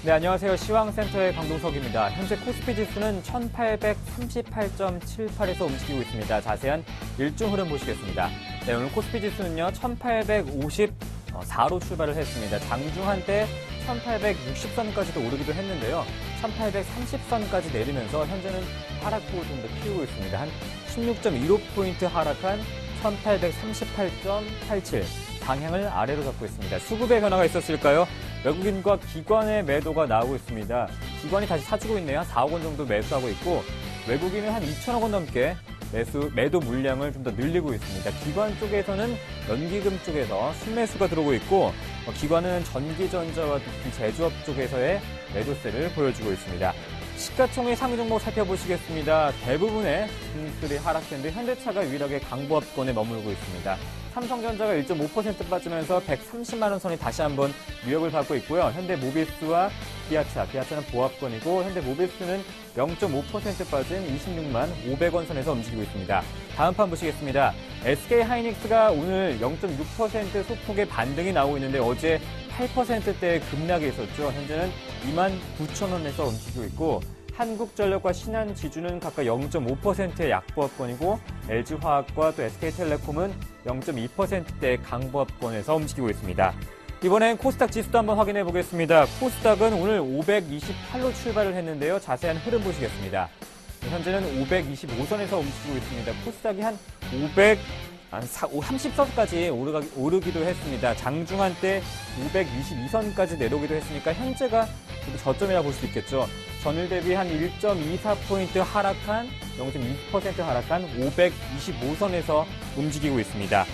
네, 안녕하세요. 시황센터의 강동석입니다. 현재 코스피 지수는 1838.78에서 움직이고 있습니다. 자세한 일중 흐름 보시겠습니다. 네, 오늘 코스피 지수는요, 1854로 출발을 했습니다. 장중 한때 1860선까지도 오르기도 했는데요. 1830선까지 내리면서 현재는 하락폭을 좀 더 키우고 있습니다. 한 16.15포인트 하락한 1838.87. 방향을 아래로 잡고 있습니다. 수급의 변화가 있었을까요? 외국인과 기관의 매도가 나오고 있습니다. 기관이 다시 사주고 있네요. 한 4억 원 정도 매수하고 있고, 외국인은 한 2천억 원 넘게 매도 물량을 좀 더 늘리고 있습니다. 기관 쪽에서는 연기금 쪽에서 순매수가 들어오고 있고, 기관은 전기전자와 특히 제조업 쪽에서의 매도세를 보여주고 있습니다. 시가총액 상위 종목 살펴보시겠습니다. 대부분의 증시들이 하락세인데 현대차가 유일하게 강보합권에 머물고 있습니다. 삼성전자가 1.5% 빠지면서 130만 원 선이 다시 한번 위협을 받고 있고요. 현대모비스와 기아차는 보합권이고 현대모비스는 0.5% 빠진 26만 500원 선에서 움직이고 있습니다. 다음 판 보시겠습니다. SK하이닉스가 오늘 0.6% 소폭의 반등이 나오고 있는데 어제 8%대의 급락이 있었죠. 현재는 29,000원에서 움직이고 있고 한국전력과 신한지주는 각각 0.5%의 약보합권이고 LG화학과 또 SK텔레콤은 0.2%대의 강보합권에서 움직이고 있습니다. 이번엔 코스닥 지수도 한번 확인해 보겠습니다. 코스닥은 오늘 528로 출발을 했는데요. 자세한 흐름 보시겠습니다. 현재는 525선에서 움직이고 있습니다. 코스닥이 한 30선까지 오르기도 했습니다. 장중한 때 522선까지 내려오기도 했으니까 현재가 저점이라 볼 수 있겠죠. 전일 대비 한 1.24포인트 하락한 0.2% 하락한 525선에서 움직이고 있습니다.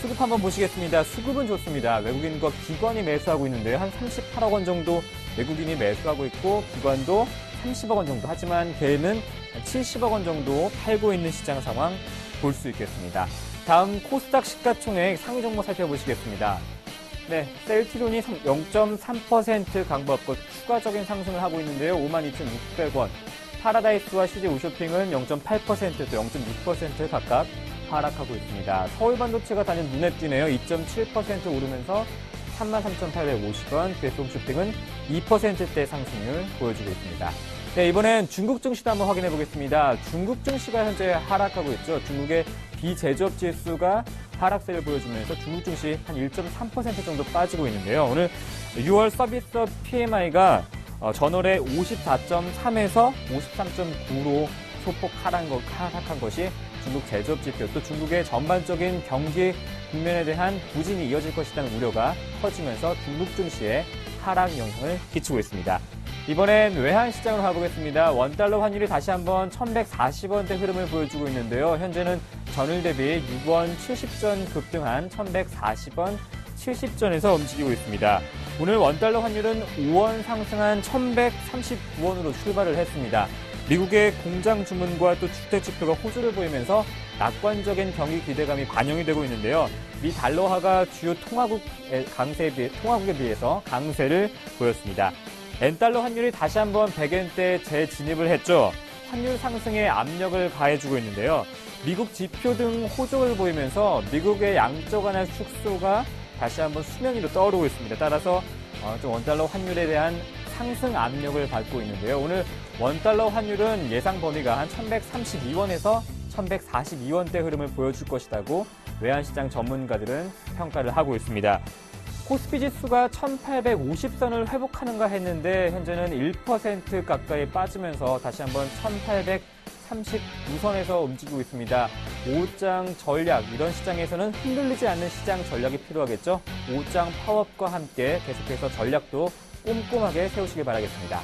수급 한번 보시겠습니다. 수급은 좋습니다. 외국인과 기관이 매수하고 있는데요. 한 38억 원 정도 외국인이 매수하고 있고 기관도 30억 원 정도. 하지만 개는 70억 원 정도 팔고 있는 시장 상황 볼 수 있겠습니다. 다음 코스닥 시가총액 상위 종목 살펴보시겠습니다. 네, 셀트리온이 0.3% 강보합권 추가적인 상승을 하고 있는데요. 52,600원. 파라다이스와 CJ오쇼핑은 0.8% 또 0.6% 각각 하락하고 있습니다. 서울반도체가 단연 눈에 띄네요. 2.7% 오르면서 33,850원. BS홈쇼핑은 2%대 상승률 보여주고 있습니다. 네, 이번엔 중국 증시도 한번 확인해 보겠습니다. 중국 증시가 현재 하락하고 있죠. 중국의 비제조업 지수가 하락세를 보여주면서 중국 증시 한 1.3% 정도 빠지고 있는데요. 오늘 6월 서비스업 PMI가 전월에 54.3에서 53.9로 소폭 하락한 것이 중국 제조업 지표, 또 중국의 전반적인 경기 국면에 대한 부진이 이어질 것이라는 우려가 커지면서 중국 증시에 하락 영향을 끼치고 있습니다. 이번엔 외환 시장으로 가보겠습니다. 원달러 환율이 다시 한번 1140원대 흐름을 보여주고 있는데요. 현재는 전일 대비 6원 70전 급등한 1140원 70전에서 움직이고 있습니다. 오늘 원달러 환율은 5원 상승한 1139원으로 출발을 했습니다. 미국의 공장 주문과 또 주택 지표가 호조를 보이면서 낙관적인 경기 기대감이 반영이 되고 있는데요. 미 달러화가 주요 통화국에 비해서 강세를 보였습니다. 엔달러 환율이 다시 한번 100엔대 재진입을 했죠. 환율 상승에 압력을 가해주고 있는데요. 미국 지표 등 호조를 보이면서 미국의 양적 완화 축소가 다시 한번 수면 위로 떠오르고 있습니다. 따라서 좀 원달러 환율에 대한 상승 압력을 받고 있는데요. 오늘 원달러 환율은 예상 범위가 한 1132원에서 1142원대 흐름을 보여줄 것이라고 외환시장 전문가들은 평가를 하고 있습니다. 코스피 지수가 1850선을 회복하는가 했는데 현재는 1% 가까이 빠지면서 다시 한번 1839선에서 움직이고 있습니다. 5장 전략, 이런 시장에서는 흔들리지 않는 시장 전략이 필요하겠죠. 5장 파업과 함께 계속해서 전략도 꼼꼼하게 세우시길 바라겠습니다.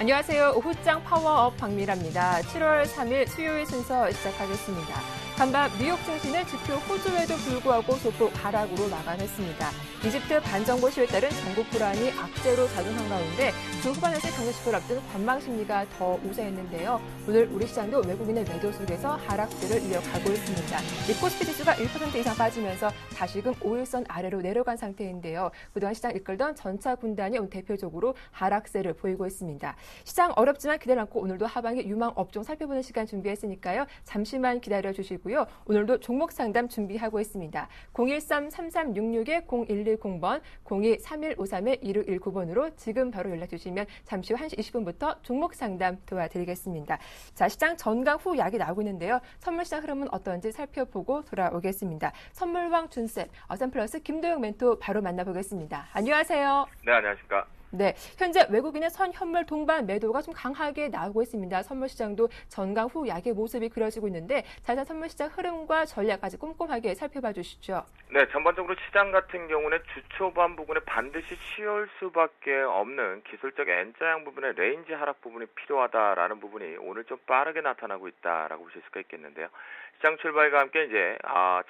안녕하세요. 오후장 파워업 박미라입니다. 7월 3일 수요일 순서 시작하겠습니다. 간밤 뉴욕 증시는 지표 호조에도 불구하고 소폭 하락으로 마감했습니다. 이집트 반정부 시위에 따른 전국 불안이 악재로 작용한 가운데 주 후반에서 경제 지표를 앞둔 관망 심리가 더 우세했는데요. 오늘 우리 시장도 외국인의 매도 속에서 하락세를 이어가고 있습니다. 코스피 지수가 1% 이상 빠지면서 다시금 5일선 아래로 내려간 상태인데요. 그동안 시장 이끌던 전차 군단이 대표적으로 하락세를 보이고 있습니다. 시장 어렵지만 기대를 안고 오늘도 하방의 유망 업종 살펴보는 시간 준비했으니까요. 잠시만 기다려주시고요. 오늘도 종목 상담 준비하고 있습니다. 013-3366-0110번, 02-3153-2619번으로 지금 바로 연락 주시면 잠시 후 1시 20분부터 종목 상담 도와드리겠습니다. 자, 시장 전강 후 약이 나오고 있는데요. 선물 시장 흐름은 어떤지 살펴보고 돌아오겠습니다. 선물왕 준셋, 어센플러스 김도영 멘토 바로 만나보겠습니다. 안녕하세요. 네, 안녕하십니까. 네, 현재 외국인의 선현물 동반 매도가 좀 강하게 나오고 있습니다. 선물 시장도 전강 후 약의 모습이 그려지고 있는데 자세한 선물 시장 흐름과 전략까지 꼼꼼하게 살펴봐 주시죠. 네, 전반적으로 시장 같은 경우는 주 초반 부분에 반드시 치울 수밖에 없는 기술적 N자형 부분의 레인지 하락 부분이 필요하다라는 부분이 오늘 좀 빠르게 나타나고 있다라고 보실 수가 있겠는데요. 시장 출발과 함께 이제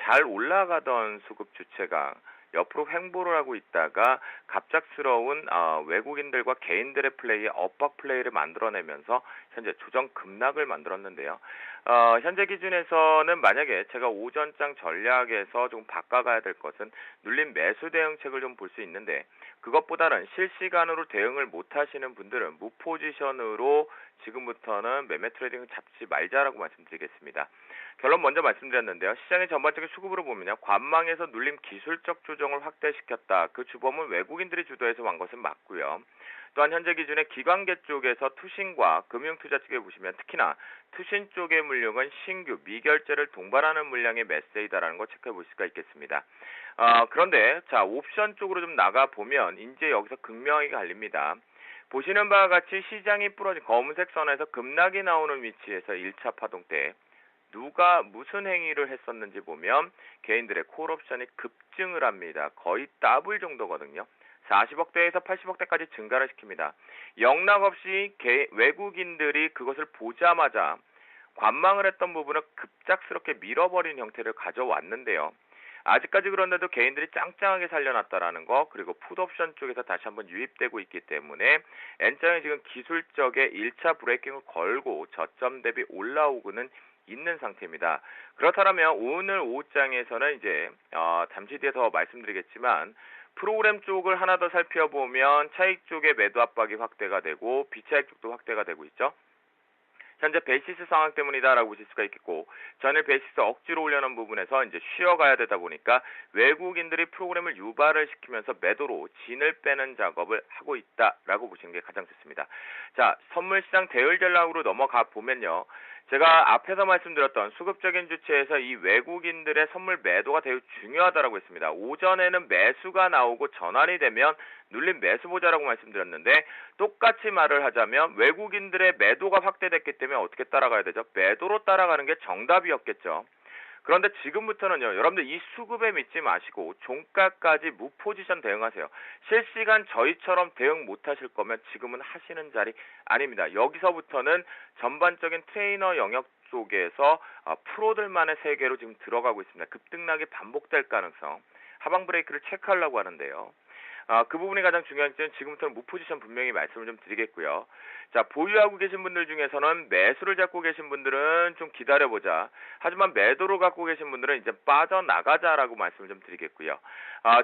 잘 올라가던 수급 주체가 옆으로 횡보를 하고 있다가 갑작스러운 외국인들과 개인들의 플레이에 엇박 플레이를 만들어내면서 현재 조정 급락을 만들었는데요. 현재 기준에서는 만약에 제가 오전장 전략에서 좀 바꿔가야 될 것은 눌림 매수 대응책을 좀 볼 수 있는데 그것보다는 실시간으로 대응을 못 하시는 분들은 무포지션으로 지금부터는 매매 트레이딩을 잡지 말자라고 말씀드리겠습니다. 결론 먼저 말씀드렸는데요. 시장의 전반적인 수급으로 보면요. 관망에서 눌림 기술적 조정을 확대시켰다. 그 주범은 외국인들이 주도해서 한 것은 맞고요. 또한 현재 기준의 기관계 쪽에서 투신과 금융투자 쪽에 보시면 특히나 투신 쪽의 물량은 신규 미결제를 동반하는 물량의 매세이다라는 거 체크해 볼 수가 있겠습니다. 그런데 자 옵션 쪽으로 좀 나가 보면 이제 여기서 극명하게 갈립니다. 보시는 바와 같이 시장이 부러진 검은색 선에서 급락이 나오는 위치에서 1차 파동 때 누가 무슨 행위를 했었는지 보면 개인들의 콜옵션이 급증을 합니다. 거의 더블 정도거든요. 40억대에서 80억대까지 증가를 시킵니다. 영락 없이 외국인들이 그것을 보자마자 관망을 했던 부분을 급작스럽게 밀어버린 형태를 가져왔는데요. 아직까지 그런데도 개인들이 짱짱하게 살려놨다라는 거, 그리고 풋옵션 쪽에서 다시 한번 유입되고 있기 때문에 N장이 지금 기술적의 1차 브레이킹을 걸고 저점 대비 올라오고는 있는 상태입니다. 그렇다면 오늘 오후장에서는 이제 잠시 뒤에 더 말씀드리겠지만 프로그램 쪽을 하나 더 살펴보면 차익 쪽의 매도 압박이 확대가 되고 비차익 쪽도 확대가 되고 있죠. 현재 베이시스 상황 때문이다라고 보실 수가 있겠고 전일 베이시스 억지로 올려놓은 부분에서 이제 쉬어가야 되다 보니까 외국인들이 프로그램을 유발을 시키면서 매도로 진을 빼는 작업을 하고 있다라고 보시는 게 가장 좋습니다. 자, 선물시장 대열 전략으로 넘어가 보면요. 제가 앞에서 말씀드렸던 수급적인 주체에서 이 외국인들의 선물 매도가 되게 중요하다라고 했습니다. 오전에는 매수가 나오고 전환이 되면 눌림 매수 보자라고 말씀드렸는데 똑같이 말을 하자면 외국인들의 매도가 확대됐기 때문에 어떻게 따라가야 되죠? 매도로 따라가는 게 정답이었겠죠. 그런데 지금부터는요. 여러분들 이 수급에 믿지 마시고 종가까지 무포지션 대응하세요. 실시간 저희처럼 대응 못하실 거면 지금은 하시는 자리 아닙니다. 여기서부터는 전반적인 트레이너 영역 속에서 프로들만의 세계로 지금 들어가고 있습니다. 급등락이 반복될 가능성. 하방 브레이크를 체크하려고 하는데요. 그 부분이 가장 중요한지는 지금부터는 무포지션 분명히 말씀을 좀 드리겠고요. 자, 보유하고 계신 분들 중에서는 매수를 잡고 계신 분들은 좀 기다려보자. 하지만 매도로 갖고 계신 분들은 이제 빠져나가자라고 말씀을 좀 드리겠고요.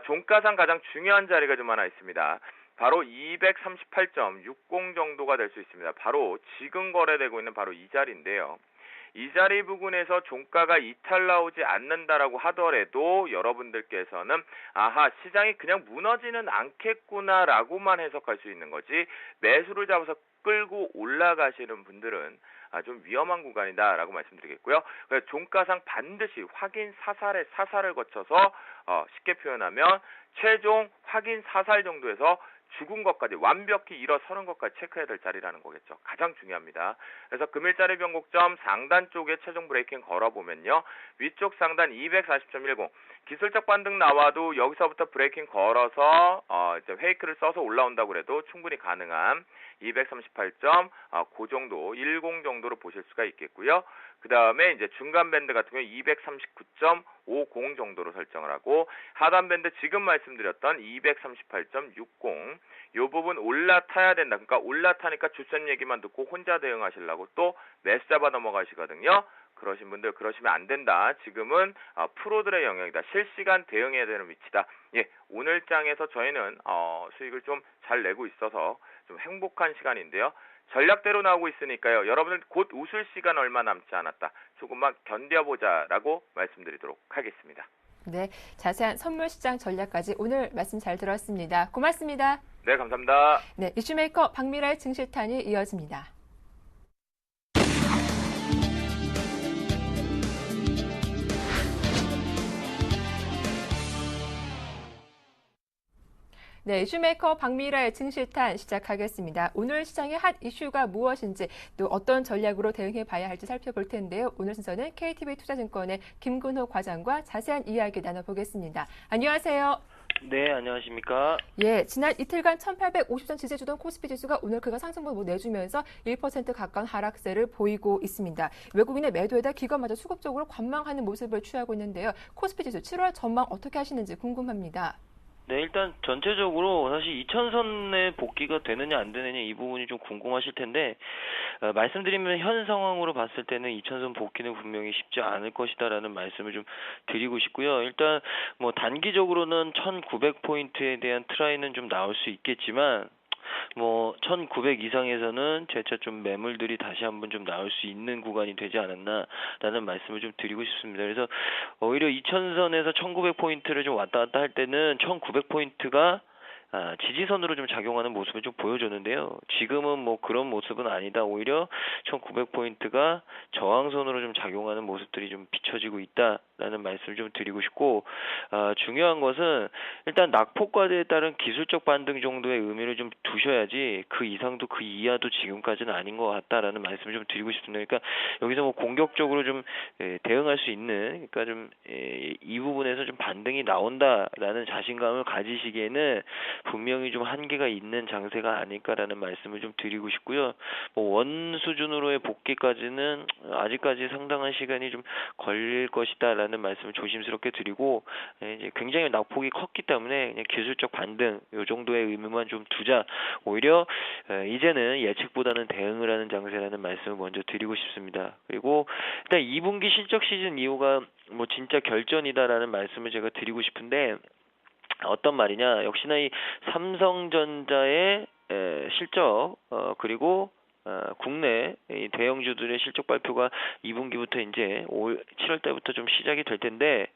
종가상 가장 중요한 자리가 좀 하나 있습니다. 바로 238.60 정도가 될 수 있습니다. 바로 지금 거래되고 있는 바로 이 자리인데요. 이 자리 부분에서 종가가 이탈 나오지 않는다라고 하더라도 여러분들께서는 아하 시장이 그냥 무너지는 않겠구나라고만 해석할 수 있는 거지 매수를 잡아서 끌고 올라가시는 분들은 좀 위험한 구간이다라고 말씀드리겠고요. 그래서 종가상 반드시 확인 사살을 거쳐서 쉽게 표현하면 최종 확인 사살 정도에서 죽은 것까지 완벽히 일어서는 것까지 체크해야 될 자리라는 거겠죠. 가장 중요합니다. 그래서 금일자리 변곡점 상단 쪽에 최종 브레이킹 걸어보면요. 위쪽 상단 240.10 기술적 반등 나와도 여기서부터 브레이킹 걸어서 이제 페이크를 써서 올라온다고 해도 충분히 가능한 238점, 그 정도, 10 정도로 보실 수가 있겠고요. 그 다음에 이제 중간 밴드 같은 경우 239.50 정도로 설정을 하고, 하단 밴드 지금 말씀드렸던 238.60, 요 부분 올라타야 된다. 그러니까 올라타니까 주선 얘기만 듣고 혼자 대응하시려고 또 매수 잡아 넘어가시거든요. 그러신 분들 그러시면 안 된다. 지금은 프로들의 영역이다. 실시간 대응해야 되는 위치다. 예, 오늘 장에서 저희는 수익을 좀 잘 내고 있어서 좀 행복한 시간인데요. 전략대로 나오고 있으니까요. 여러분들 곧 웃을 시간 얼마 남지 않았다. 조금만 견뎌보자라고 말씀드리도록 하겠습니다. 네, 자세한 선물 시장 전략까지 오늘 말씀 잘 들었습니다. 고맙습니다. 네, 감사합니다. 네, 이슈메이커 박미라의 증시탄이 이어집니다. 네, 이슈메이커 박미라의 증시탄 시작하겠습니다. 오늘 시장의 핫 이슈가 무엇인지 또 어떤 전략으로 대응해 봐야 할지 살펴볼 텐데요. 오늘 순서는 KTB 투자증권의 김근호 과장과 자세한 이야기 나눠보겠습니다. 안녕하세요. 네, 안녕하십니까. 예, 지난 이틀간 1850선 지지해주던 코스피 지수가 오늘 그가 상승분 내주면서 1% 가까운 하락세를 보이고 있습니다. 외국인의 매도에다 기관마저 수급적으로 관망하는 모습을 취하고 있는데요. 코스피 지수 7월 전망 어떻게 하시는지 궁금합니다. 네, 일단 전체적으로 사실 2000선에 복귀가 되느냐 안 되느냐 이 부분이 좀 궁금하실 텐데 말씀드리면 현 상황으로 봤을 때는 2000선 복귀는 분명히 쉽지 않을 것이다라는 말씀을 좀 드리고 싶고요. 일단 뭐 단기적으로는 1900포인트에 대한 트라이는 좀 나올 수 있겠지만 뭐 1900 이상에서는 재차 좀 매물들이 다시 한번 좀 나올 수 있는 구간이 되지 않았나라는 말씀을 좀 드리고 싶습니다. 그래서 오히려 2000선에서 1900포인트를 좀 왔다 갔다 할 때는 1900포인트가 지지선으로 좀 작용하는 모습을 좀 보여줬는데요. 지금은 뭐 그런 모습은 아니다. 오히려 1900포인트가 저항선으로 좀 작용하는 모습들이 좀 비춰지고 있다라는 말씀을 좀 드리고 싶고, 중요한 것은 일단 낙폭과대에 따른 기술적 반등 정도의 의미를 좀 두셔야지 그 이상도 그 이하도 지금까지는 아닌 것 같다라는 말씀을 좀 드리고 싶습니다. 그러니까 여기서 뭐 공격적으로 좀 대응할 수 있는, 그러니까 좀 이 부분에서 좀 반등이 나온다라는 자신감을 가지시기에는 분명히 좀 한계가 있는 장세가 아닐까라는 말씀을 좀 드리고 싶고요. 뭐 원 수준으로의 복귀까지는 아직까지 상당한 시간이 좀 걸릴 것이다라는 말씀을 조심스럽게 드리고, 이제 굉장히 낙폭이 컸기 때문에 그냥 기술적 반등 요 정도의 의미만 좀 두자. 오히려 이제는 예측보다는 대응을 하는 장세라는 말씀을 먼저 드리고 싶습니다. 그리고 일단 2분기 실적 시즌 이후가 뭐 진짜 결전이다라는 말씀을 제가 드리고 싶은데, 어떤 말이냐, 역시나 이 삼성전자의 실적 그리고 국내 이 대형주들의 실적 발표가 2분기부터 이제 7월 달부터 좀 시작이 될 텐데,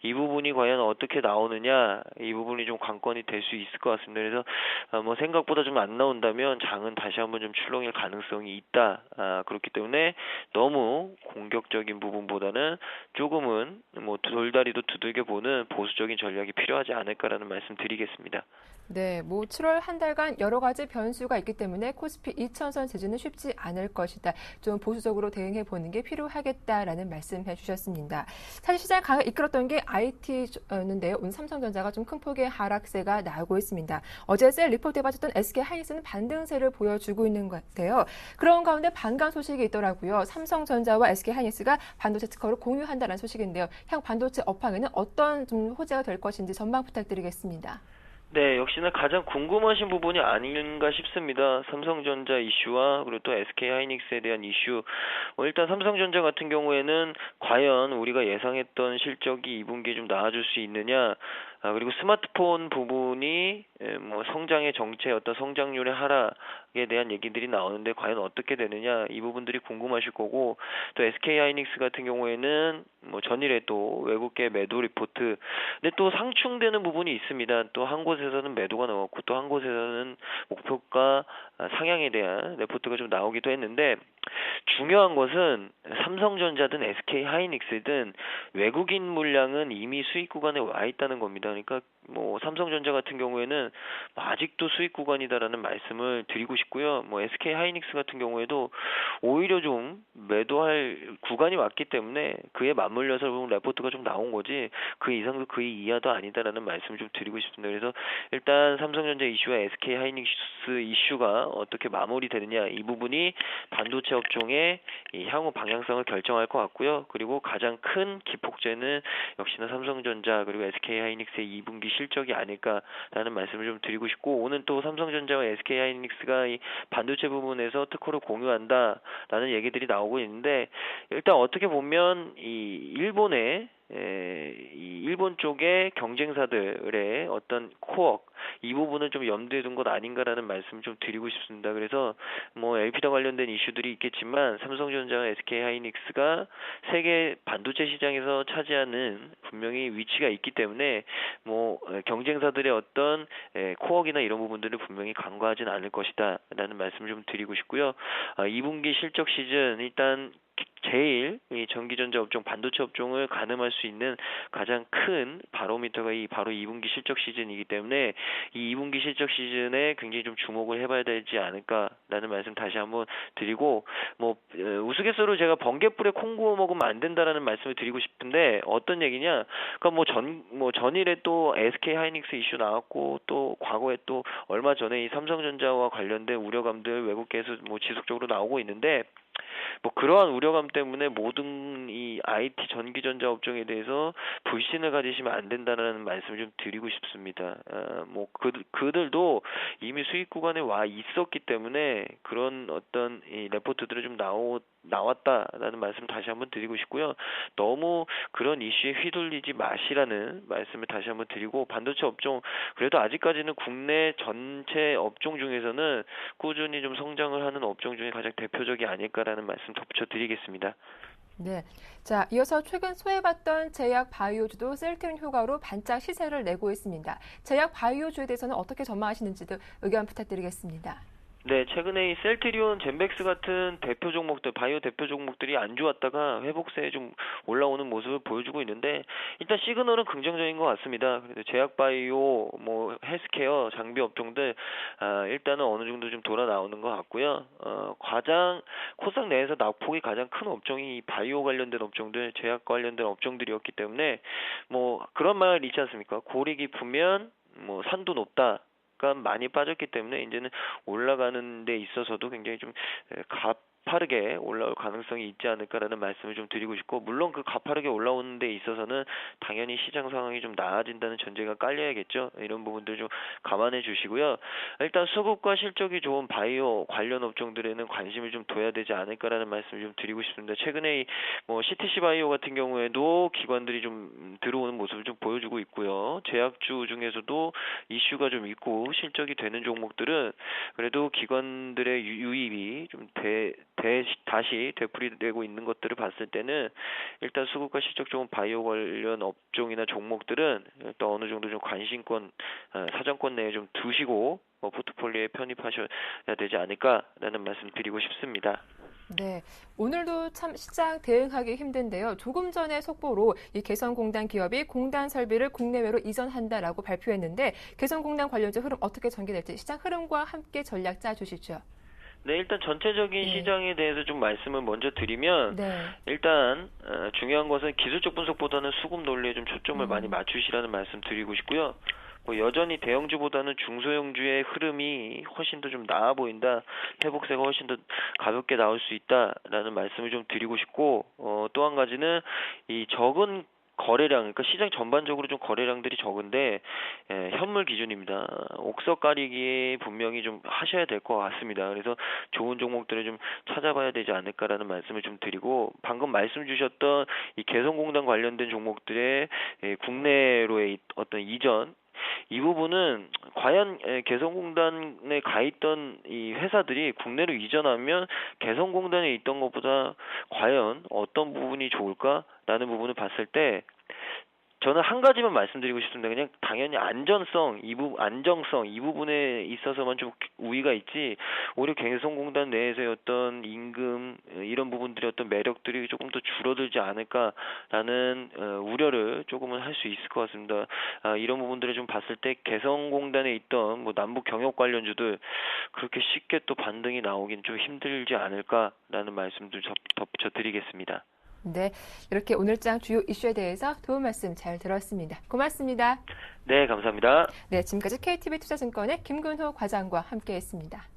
이 부분이 과연 어떻게 나오느냐, 이 부분이 좀 관건이 될 수 있을 것 같습니다. 그래서 뭐 생각보다 좀 안 나온다면 장은 다시 한번 좀 출렁일 가능성이 있다. 그렇기 때문에 너무 공격적인 부분보다는 조금은 뭐 돌다리도 두들겨 보는 보수적인 전략이 필요하지 않을까라는 말씀 드리겠습니다. 네, 뭐 7월 한 달간 여러 가지 변수가 있기 때문에 코스피 2000선 지지는 쉽지 않을 것이다. 좀 보수적으로 대응해 보는 게 필요하겠다라는 말씀해 주셨습니다. 사실 시장 강을 이끌었던 게 IT였는데요. 오늘 삼성전자가 좀 큰 폭의 하락세가 나오고 있습니다. 어제 셀 리포트에 빠졌던 SK하이닉스는 반등세를 보여주고 있는 것 같아요. 그런 가운데 반가운 소식이 있더라고요. 삼성전자와 SK하이닉스가 반도체 특허를 공유한다는 소식인데요. 향 반도체 업황에는 어떤 좀 호재가 될 것인지 전망 부탁드리겠습니다. 네, 역시나 가장 궁금하신 부분이 아닌가 싶습니다. 삼성전자 이슈와 그리고 또 SK하이닉스에 대한 이슈. 일단 삼성전자 같은 경우에는 과연 우리가 예상했던 실적이 2분기에 좀 나아질 수 있느냐, 그리고 스마트폰 부분이 뭐 성장의 정체, 어떤 성장률의 하락에 대한 얘기들이 나오는데 과연 어떻게 되느냐, 이 부분들이 궁금하실 거고, 또 SK하이닉스 같은 경우에는 뭐 전일에 또 외국계 매도 리포트, 근데 또 상충되는 부분이 있습니다. 또 한 곳에서는 매도가 나왔고 또 한 곳에서는 목표가 상향에 대한 리포트가 좀 나오기도 했는데, 중요한 것은 삼성전자든 SK 하이닉스든 외국인 물량은 이미 수익 구간에 와 있다는 겁니다. 그러니까 뭐 삼성전자 같은 경우에는 아직도 수익 구간이다라는 말씀을 드리고 싶고요. 뭐 SK 하이닉스 같은 경우에도 오히려 좀 매도할 구간이 왔기 때문에 그에 맞물려서 레포트가 좀 나온 거지 그 이상도 그 이하도 아니다라는 말씀을 좀 드리고 싶습니다. 그래서 일단 삼성전자 이슈와 SK 하이닉스 이슈가 어떻게 마무리되느냐 이 부분이 반도체 업종의 이 향후 방향성을 결정할 것 같고요. 그리고 가장 큰 기폭제는 역시나 삼성전자 그리고 SK 하이닉스의 2분기 실적이 아닐까라는 말씀을 좀 드리고 싶고 오늘 또 삼성전자와 SK 하이닉스가 이 반도체 부분에서 특허를 공유한다라는 얘기들이 나오고 있는데 일단 어떻게 보면 이 일본 쪽의 경쟁사들의 어떤 코어 이 부분을 좀 염두에 둔 것 아닌가라는 말씀을 좀 드리고 싶습니다. 그래서 뭐 LP와 관련된 이슈들이 있겠지만 삼성전자와 SK 하이닉스가 세계 반도체 시장에서 차지하는 분명히 위치가 있기 때문에 뭐 경쟁사들의 어떤 코어기나 이런 부분들을 분명히 간과하진 않을 것이다라는 말씀을 좀 드리고 싶고요. 2분기 실적 시즌 일단 제일 이 전기전자 업종, 반도체 업종을 가늠할 수 있는 가장 큰 바로미터가 바로 2분기 실적 시즌이기 때문에 이 2분기 실적 시즌에 굉장히 좀 주목을 해봐야 되지 않을까라는 말씀 다시 한번 드리고 뭐 우스갯소리로 제가 번개불에 콩 구워 먹으면 안 된다라는 말씀을 드리고 싶은데 어떤 얘기냐? 그러니까 전일에 또 SK 하이닉스 이슈 나왔고 또 과거에 또 얼마 전에 이 삼성전자와 관련된 우려감들 외국계에서 뭐 지속적으로 나오고 있는데. 뭐 그러한 우려감 때문에 모든 이 IT 전기전자 업종에 대해서 불신을 가지시면 안 된다는 말씀을 좀 드리고 싶습니다. 뭐 그들도 이미 수익 구간에 와 있었기 때문에 그런 어떤 이 레포트들이 좀 나왔다라는 말씀 다시 한번 드리고 싶고요. 너무 그런 이슈에 휘둘리지 마시라는 말씀을 다시 한번 드리고 반도체 업종 그래도 아직까지는 국내 전체 업종 중에서는 꾸준히 좀 성장을 하는 업종 중에 가장 대표적이 아닐까라는 말씀 덧붙여드리겠습니다. 네. 자, 이어서 최근 소외받던 제약 바이오주도 셀트리온 효과로 반짝 시세를 내고 있습니다. 제약 바이오주에 대해서는 어떻게 전망하시는지도 의견 부탁드리겠습니다. 네, 최근에 이 셀트리온, 젠백스 같은 대표 종목들, 바이오 대표 종목들이 안 좋았다가 회복세에 좀 올라오는 모습을 보여주고 있는데 일단 시그널은 긍정적인 것 같습니다. 그래도 제약 바이오, 뭐 헬스케어, 장비 업종들 일단은 어느 정도 좀 돌아 나오는 것 같고요. 가장 코스닥 내에서 낙폭이 가장 큰 업종이 바이오 관련된 업종들, 제약 관련된 업종들이었기 때문에 뭐 그런 말 있지 않습니까? 골이 깊으면 뭐 산도 높다. 많이 빠졌기 때문에 이제는 올라가는 데 있어서도 굉장히 좀 가파르게 올라올 가능성이 있지 않을까라는 말씀을 좀 드리고 싶고 물론 그 가파르게 올라오는 데 있어서는 당연히 시장 상황이 좀 나아진다는 전제가 깔려야겠죠. 이런 부분들 좀 감안해 주시고요. 일단 수급과 실적이 좋은 바이오 관련 업종들에는 관심을 좀 둬야 되지 않을까라는 말씀을 좀 드리고 싶습니다. 최근에 뭐 CTC 바이오 같은 경우에도 기관들이 좀 들어오는 모습을 좀 보여주고 있고요. 제약주 중에서도 이슈가 좀 있고 실적이 되는 종목들은 그래도 기관들의 유입이 좀 다시 되풀이되고 있는 것들을 봤을 때는 일단 수급과 실적 좋은 바이오 관련 업종이나 종목들은 일단 어느 정도 좀 관심권 사정권 내에 좀 두시고 포트폴리오에 편입하셔야 되지 않을까라는 말씀 드리고 싶습니다. 네, 오늘도 참 시장 대응하기 힘든데요. 조금 전에 속보로 이 개성공단 기업이 공단 설비를 국내외로 이전한다라고 발표했는데 개성공단 관련주 흐름 어떻게 전개될지 시장 흐름과 함께 전략 짜주시죠. 네, 일단 전체적인 시장에 대해서 좀 말씀을 먼저 드리면 네. 일단 중요한 것은 기술적 분석보다는 수급 논리에 좀 초점을 많이 맞추시라는 말씀 드리고 싶고요. 뭐 여전히 대형주보다는 중소형주의 흐름이 훨씬 더 좀 나아 보인다. 회복세가 훨씬 더 가볍게 나올 수 있다라는 말씀을 좀 드리고 싶고 또 한 가지는 이 적은 거래량, 그러니까 시장 전반적으로 좀 거래량들이 적은데 현물 기준입니다. 옥석 가리기 분명히 좀 하셔야 될 것 같습니다. 그래서 좋은 종목들을 좀 찾아봐야 되지 않을까라는 말씀을 좀 드리고 방금 말씀 주셨던 이 개성공단 관련된 종목들의 국내로의 어떤 이전 이 부분은 과연 개성공단에 가 있던 이 회사들이 국내로 이전하면 개성공단에 있던 것보다 과연 어떤 부분이 좋을까라는 부분을 봤을 때 저는 한 가지만 말씀드리고 싶습니다. 그냥 당연히 안정성 이 부분에 있어서만 좀 우위가 있지, 오히려 개성공단 내에서의 어떤 임금 이런 부분들의 어떤 매력들이 조금 더 줄어들지 않을까라는 우려를 조금은 할 수 있을 것 같습니다. 이런 부분들을 좀 봤을 때 개성공단에 있던 뭐 남북 경협 관련주들 그렇게 쉽게 또 반등이 나오긴 좀 힘들지 않을까라는 말씀도 덧붙여드리겠습니다. 네, 이렇게 오늘장 주요 이슈에 대해서 도움 말씀 잘 들었습니다. 고맙습니다. 네, 감사합니다. 네, 지금까지 KTB 투자증권의 김근호 과장과 함께했습니다.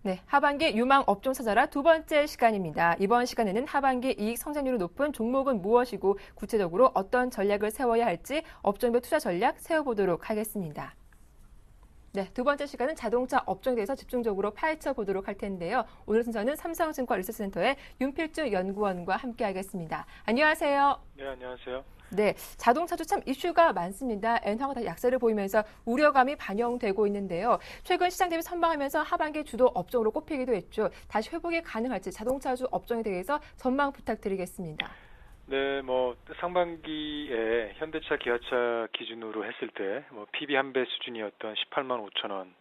네, 하반기 유망 업종 찾아라 두 번째 시간입니다. 이번 시간에는 하반기 이익 성장률이 높은 종목은 무엇이고 구체적으로 어떤 전략을 세워야 할지 업종별 투자 전략 세워보도록 하겠습니다. 네, 두 번째 시간은 자동차 업종에 대해서 집중적으로 파헤쳐 보도록 할 텐데요. 오늘 순서는 삼성증권 리서치센터의 윤필주 연구원과 함께하겠습니다. 안녕하세요. 네, 안녕하세요. 네, 자동차도 참 이슈가 많습니다. 엔화가 다 약세를 보이면서 우려감이 반영되고 있는데요. 최근 시장 대비 선방하면서 하반기 주도 업종으로 꼽히기도 했죠. 다시 회복이 가능할지 자동차주 업종에 대해서 전망 부탁드리겠습니다. 네, 상반기에 현대차, 기아차 기준으로 했을 때 PB 한 배 수준이었던 18만 5천 원,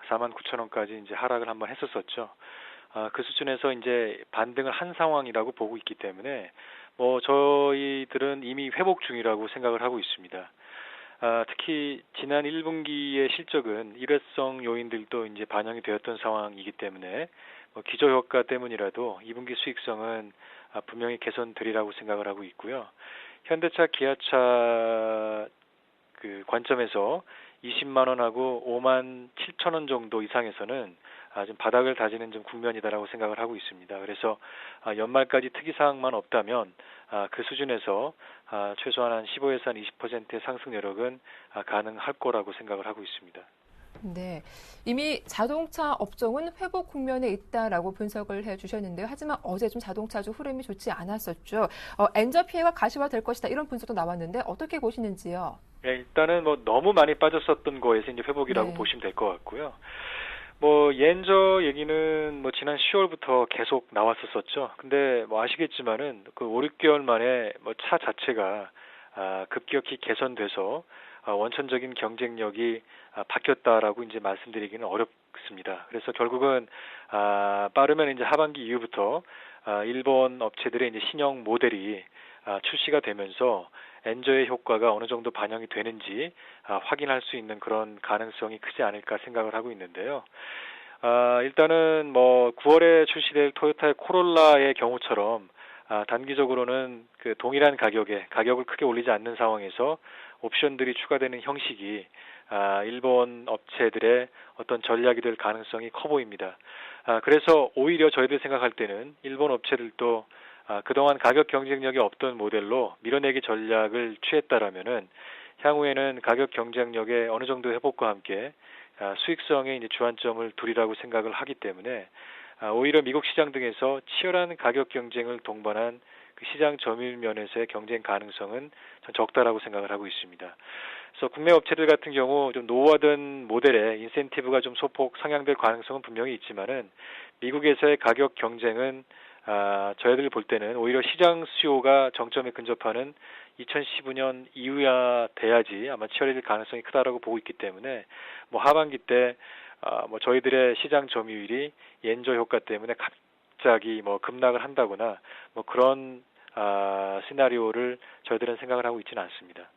4만 9천 원까지 이제 하락을 한번 했었었죠. 그 수준에서 이제 반등을 한 상황이라고 보고 있기 때문에 저희들은 이미 회복 중이라고 생각을 하고 있습니다. 특히 지난 1분기의 실적은 일회성 요인들도 이제 반영이 되었던 상황이기 때문에 기저효과 때문이라도 2분기 수익성은 분명히 개선되리라고 생각을 하고 있고요. 현대차, 기아차 그 관점에서 20만 원하고 5만 7천 원 정도 이상에서는 좀 바닥을 다지는 좀 국면이다라고 생각을 하고 있습니다. 그래서 연말까지 특이사항만 없다면 그 수준에서 최소한 한 15에서 한 20%의 상승 여력은 가능할 거라고 생각을 하고 있습니다. 네, 이미 자동차 업종은 회복 국면에 있다라고 분석을 해주셨는데요. 하지만 어제 좀 자동차주 흐름이 좋지 않았었죠. 엔저 피해가 가시화될 것이다 이런 분석도 나왔는데 어떻게 보시는지요? 네, 일단은 너무 많이 빠졌었던 거에서 이제 회복이라고 네. 보시면 될 것 같고요. 엔저 얘기는 지난 10월부터 계속 나왔었었죠. 근데 아시겠지만은 그 5, 6개월 만에 차 자체가 급격히 개선돼서 원천적인 경쟁력이 바뀌었다라고 이제 말씀드리기는 어렵습니다. 그래서 결국은 빠르면 이제 하반기 이후부터 일본 업체들의 이제 신형 모델이 출시가 되면서 엔저의 효과가 어느 정도 반영이 되는지 확인할 수 있는 그런 가능성이 크지 않을까 생각을 하고 있는데요. 일단은 9월에 출시될 토요타의 코롤라의 경우처럼 단기적으로는 그 동일한 가격에 가격을 크게 올리지 않는 상황에서 옵션들이 추가되는 형식이 일본 업체들의 어떤 전략이 될 가능성이 커 보입니다. 그래서 오히려 저희들 생각할 때는 일본 업체들도 그동안 가격 경쟁력이 없던 모델로 밀어내기 전략을 취했다라면은 향후에는 가격 경쟁력의 어느 정도 회복과 함께 수익성에 이제 주안점을 두리라고 생각을 하기 때문에 오히려 미국 시장 등에서 치열한 가격 경쟁을 동반한 그 시장 점유율 면에서의 경쟁 가능성은 전 적다라고 생각을 하고 있습니다. 그래서 국내 업체들 같은 경우 좀 노후화된 모델의 인센티브가 좀 소폭 상향될 가능성은 분명히 있지만은 미국에서의 가격 경쟁은 저희들 볼 때는 오히려 시장 수요가 정점에 근접하는 2015년 이후야 돼야지 아마 치열해질 가능성이 크다라고 보고 있기 때문에 하반기 때 저희들의 시장 점유율이 엔저 효과 때문에 갑자기 급락을 한다거나 그런 시나리오를 저희들은 생각을 하고 있지는 않습니다.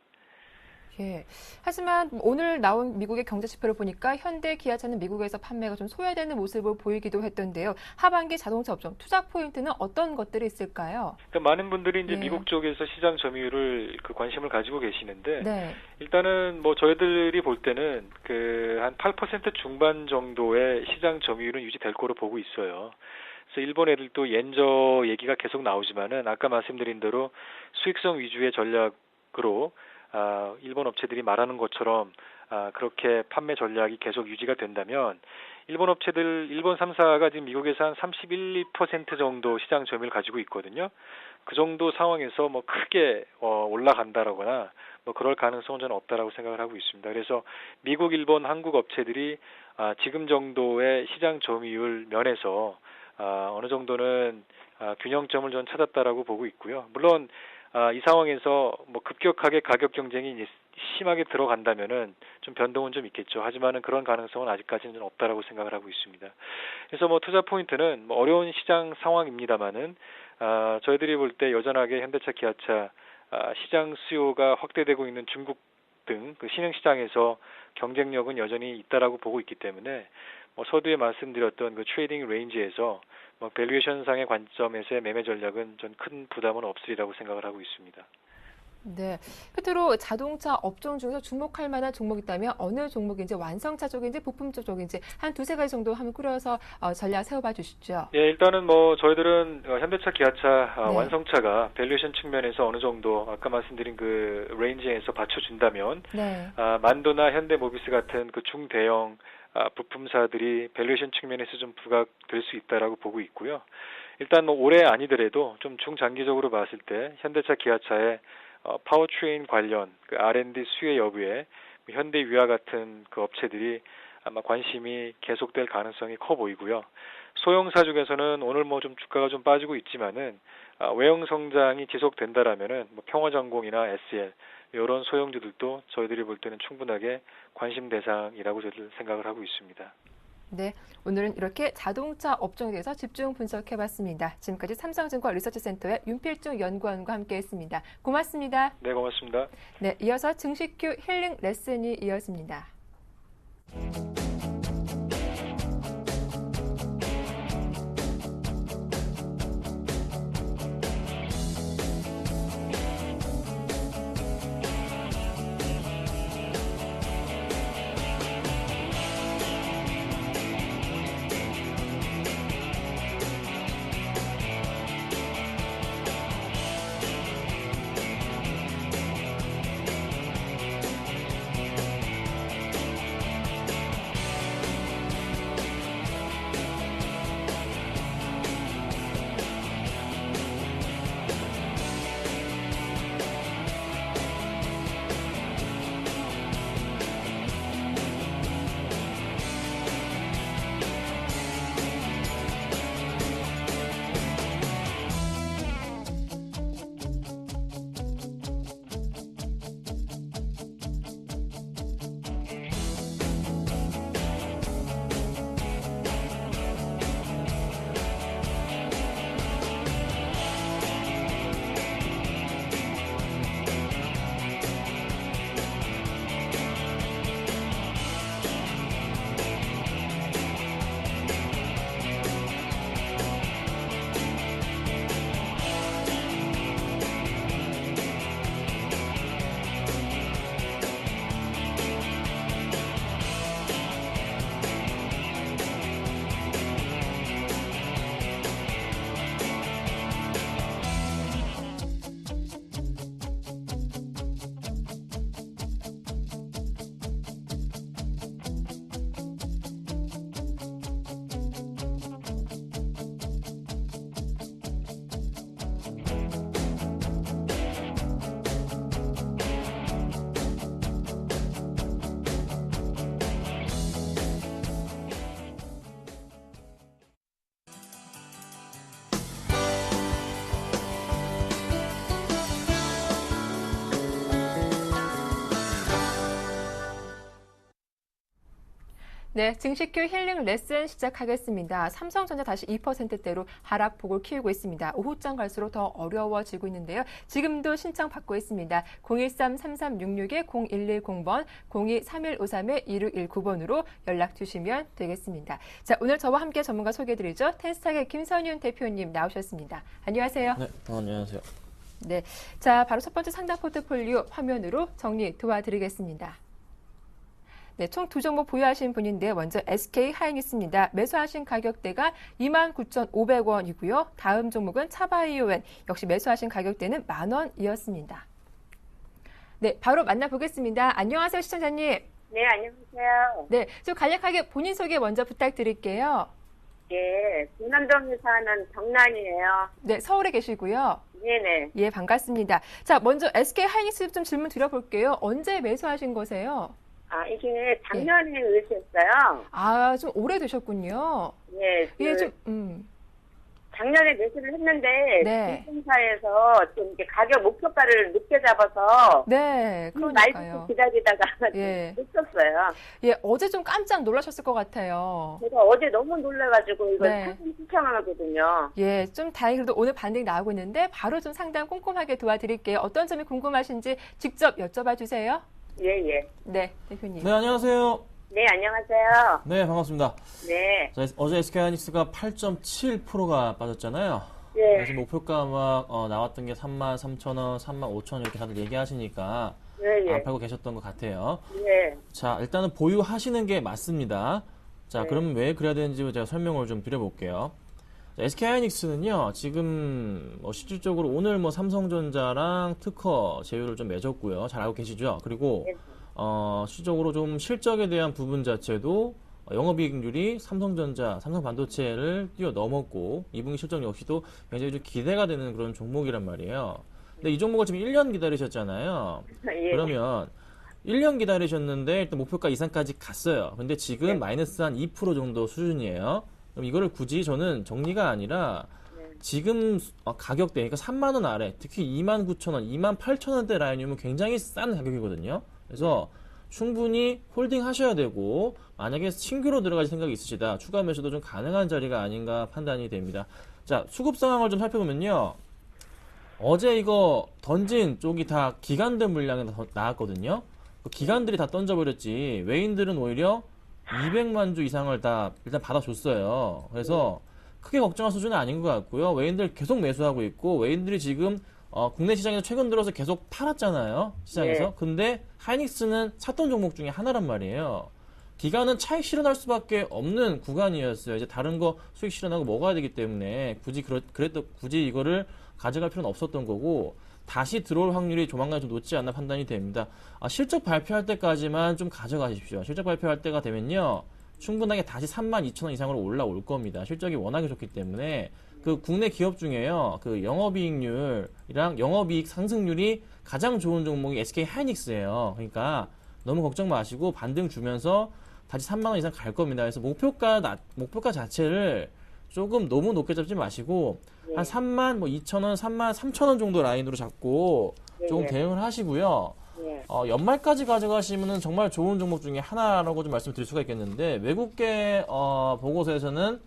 예. 하지만 오늘 나온 미국의 경제 지표를 보니까 현대 기아차는 미국에서 판매가 좀 소외되는 모습을 보이기도 했던데요. 하반기 자동차 업종 투자 포인트는 어떤 것들이 있을까요? 그러니까 많은 분들이 이제 네. 미국 쪽에서 시장 점유율을 그 관심을 가지고 계시는데 네. 일단은 뭐 저희들이 볼 때는 그 한 8% 중반 정도의 시장 점유율은 유지될 거로 보고 있어요. 그래서 일본 애들도 옌저 얘기가 계속 나오지만은 아까 말씀드린 대로 수익성 위주의 전략으로 일본 업체들이 말하는 것처럼 그렇게 판매 전략이 계속 유지가 된다면 일본 업체들, 일본 3사가 지금 미국에서 한 31, 2% 정도 시장 점유율을 가지고 있거든요. 그 정도 상황에서 뭐 크게 올라간다라거나 뭐 그럴 가능성은 저는 없다라고 생각을 하고 있습니다. 그래서 미국, 일본, 한국 업체들이 지금 정도의 시장 점유율 면에서 어느 정도는 균형점을 전 찾았다라고 보고 있고요. 물론 이 상황에서 뭐 급격하게 가격 경쟁이 이제 심하게 들어간다면은 좀 변동은 좀 있겠죠. 하지만은 그런 가능성은 아직까지는 좀 없다라고 생각을 하고 있습니다. 그래서 뭐 투자 포인트는 뭐 어려운 시장 상황입니다만은 저희들이 볼 때 여전하게 현대차, 기아차 시장 수요가 확대되고 있는 중국 등 그 신흥 시장에서 경쟁력은 여전히 있다라고 보고 있기 때문에 뭐 서두에 말씀드렸던 그 트레이딩 레인지에서 뭐 밸류에이션상의 관점에서의 매매 전략은 전 큰 부담은 없으리라고 생각을 하고 있습니다. 네. 끝으로 자동차 업종 중에서 주목할 만한 종목이 있다면 어느 종목인지 완성차 쪽인지 부품차 쪽인지 한 두세 가지 정도 한번 꾸려서 전략 세워봐 주시죠. 예, 일단은 뭐 저희들은 현대차, 기아차 네. 완성차가 밸류에이션 측면에서 어느 정도 아까 말씀드린 그 레인지에서 받쳐준다면 네. 만도나 현대모비스 같은 그 중대형 부품사들이 밸류에이션 측면에서 좀 부각될 수 있다라고 보고 있고요. 일단 뭐 올해 아니더라도 좀 중장기적으로 봤을 때 현대차, 기아차의 파워트레인 관련 그 R&D 수혜 여부에 현대위아 같은 그 업체들이 아마 관심이 계속될 가능성이 커 보이고요. 소형사 중에서는 오늘 뭐 좀 주가가 좀 빠지고 있지만은 외형 성장이 지속된다라면은 뭐 평화전공이나 SL 이런 소형주들도 저희들이 볼 때는 충분하게 관심 대상이라고 저희들 생각을 하고 있습니다. 네, 오늘은 이렇게 자동차 업종에 대해서 집중 분석해봤습니다. 지금까지 삼성증권 리서치센터의 윤필중 연구원과 함께했습니다. 고맙습니다. 네, 고맙습니다. 네, 이어서 증식큐 힐링 레슨이 이어집니다. 네, 증식휴 힐링 레슨 시작하겠습니다. 삼성전자 다시 2%대로 하락폭을 키우고 있습니다. 오후장 갈수록 더 어려워지고 있는데요. 지금도 신청 받고 있습니다. 013-3366-0110번, 02-3153-2619번으로 연락 주시면 되겠습니다. 자, 오늘 저와 함께 전문가 소개해드리죠. 텐스탁의 김선윤 대표님 나오셨습니다. 안녕하세요. 네, 안녕하세요. 네, 자, 바로 첫 번째 상담 포트폴리오 화면으로 정리 도와드리겠습니다. 네, 총 두 종목 보유하신 분인데 먼저 SK 하이닉스입니다. 매수하신 가격대가 29,500원이고요. 다음 종목은 차바이오엔, 역시 매수하신 가격대는 10,000원이었습니다. 네, 바로 만나보겠습니다. 안녕하세요, 시청자님. 네, 안녕하세요. 네, 좀 간략하게 본인 소개 먼저 부탁드릴게요. 예, 중남동에 사는 정란이에요. 네, 서울에 계시고요. 네네. 예, 반갑습니다. 자, 먼저 SK 하이닉스 좀 질문 드려볼게요. 언제 매수하신 거세요? 이게 작년에 의뢰했어요. 아, 좀 오래되셨군요. 예, 예, 작년에 매수를 했는데, 네. 증권사에서 좀 이렇게 가격 목표가를 늦게 잡아서, 네, 말도 그러니까요. 기다리다가 예. 놓쳤어요. 예, 어제 좀 깜짝 놀라셨을 것 같아요. 제가 어제 너무 놀라가지고 이걸 네. 사진 신청하거든요. 예, 좀 다행히 그래도 오늘 반등이 나오고 있는데 바로 좀 상담 꼼꼼하게 도와드릴게요. 어떤 점이 궁금하신지 직접 여쭤봐 주세요. 예. 네, 대표님. 네, 안녕하세요. 네, 안녕하세요. 네, 반갑습니다. 네. 자, 어제 SK하이닉스가 8.7%가 빠졌잖아요. 예. 그래서 목표가 막 나왔던 게 33,000원, 35,000원 이렇게 다들 얘기하시니까 예. 안 팔고 계셨던 것 같아요. 예. 자, 일단은 보유하시는 게 맞습니다. 자, 네. 그럼 왜 그래야 되는지 제가 설명을 좀 드려볼게요. SK하이닉스는요, 지금 실질적으로 오늘 삼성전자랑 특허 제휴를 좀 맺었고요. 잘 알고 계시죠? 그리고 네. 실질적으로 좀 실적에 대한 부분 자체도 영업이익률이 삼성전자, 삼성반도체를 뛰어넘었고 2분기 실적 역시도 굉장히 좀 기대가 되는 그런 종목이란 말이에요. 근데 이 종목을 지금 1년 기다리셨잖아요. 예. 그러면 1년 기다리셨는데 일단 목표가 이상까지 갔어요. 근데 지금 네. 마이너스 한 2% 정도 수준이에요. 그럼 이거를 굳이 저는 정리가 아니라 지금 가격대, 그러니까 3만 원 아래, 특히 29,000원, 28,000원대 라인이면 굉장히 싼 가격이거든요. 그래서 충분히 홀딩 하셔야 되고, 만약에 신규로 들어가실 생각이 있으시다, 추가 매수도 좀 가능한 자리가 아닌가 판단이 됩니다. 자, 수급 상황을 좀 살펴보면요. 어제 이거 던진 쪽이 다 기관들 물량이 나왔거든요. 그 기관들이 다 던져버렸지, 외인들은 오히려 200만 주 이상을 다 일단 받아줬어요. 그래서 크게 걱정할 수준은 아닌 것 같고요. 외인들 계속 매수하고 있고, 외인들이 지금 국내 시장에서 최근 들어서 계속 팔았잖아요. 시장에서. 네. 근데 하이닉스는 샀던 종목 중에 하나란 말이에요. 기간은 차익 실현할 수밖에 없는 구간이었어요. 이제 다른 거 수익 실현하고 먹어야 되기 때문에 굳이 이거를 가져갈 필요는 없었던 거고, 다시 들어올 확률이 조만간 좀 높지 않나 판단이 됩니다. 실적 발표할 때까지만 좀 가져가십시오. 실적 발표할 때가 되면요, 충분하게 다시 32,000원 이상으로 올라올 겁니다. 실적이 워낙에 좋기 때문에. 그 국내 기업 중에요, 그 영업이익률이랑 영업이익 상승률이 가장 좋은 종목이 SK 하이닉스예요. 그러니까 너무 걱정 마시고 반등 주면서 다시 3만 원 이상 갈 겁니다. 그래서 목표가 자체를 조금 너무 높게 잡지 마시고 한 3만 2,000원, 3만 3,000원 정도 라인으로 잡고 조금 대응을 하시고요. 연말까지 가져가시면은 정말 좋은 종목 중에 하나라고 좀 말씀드릴 수가 있겠는데, 외국계 보고서에서는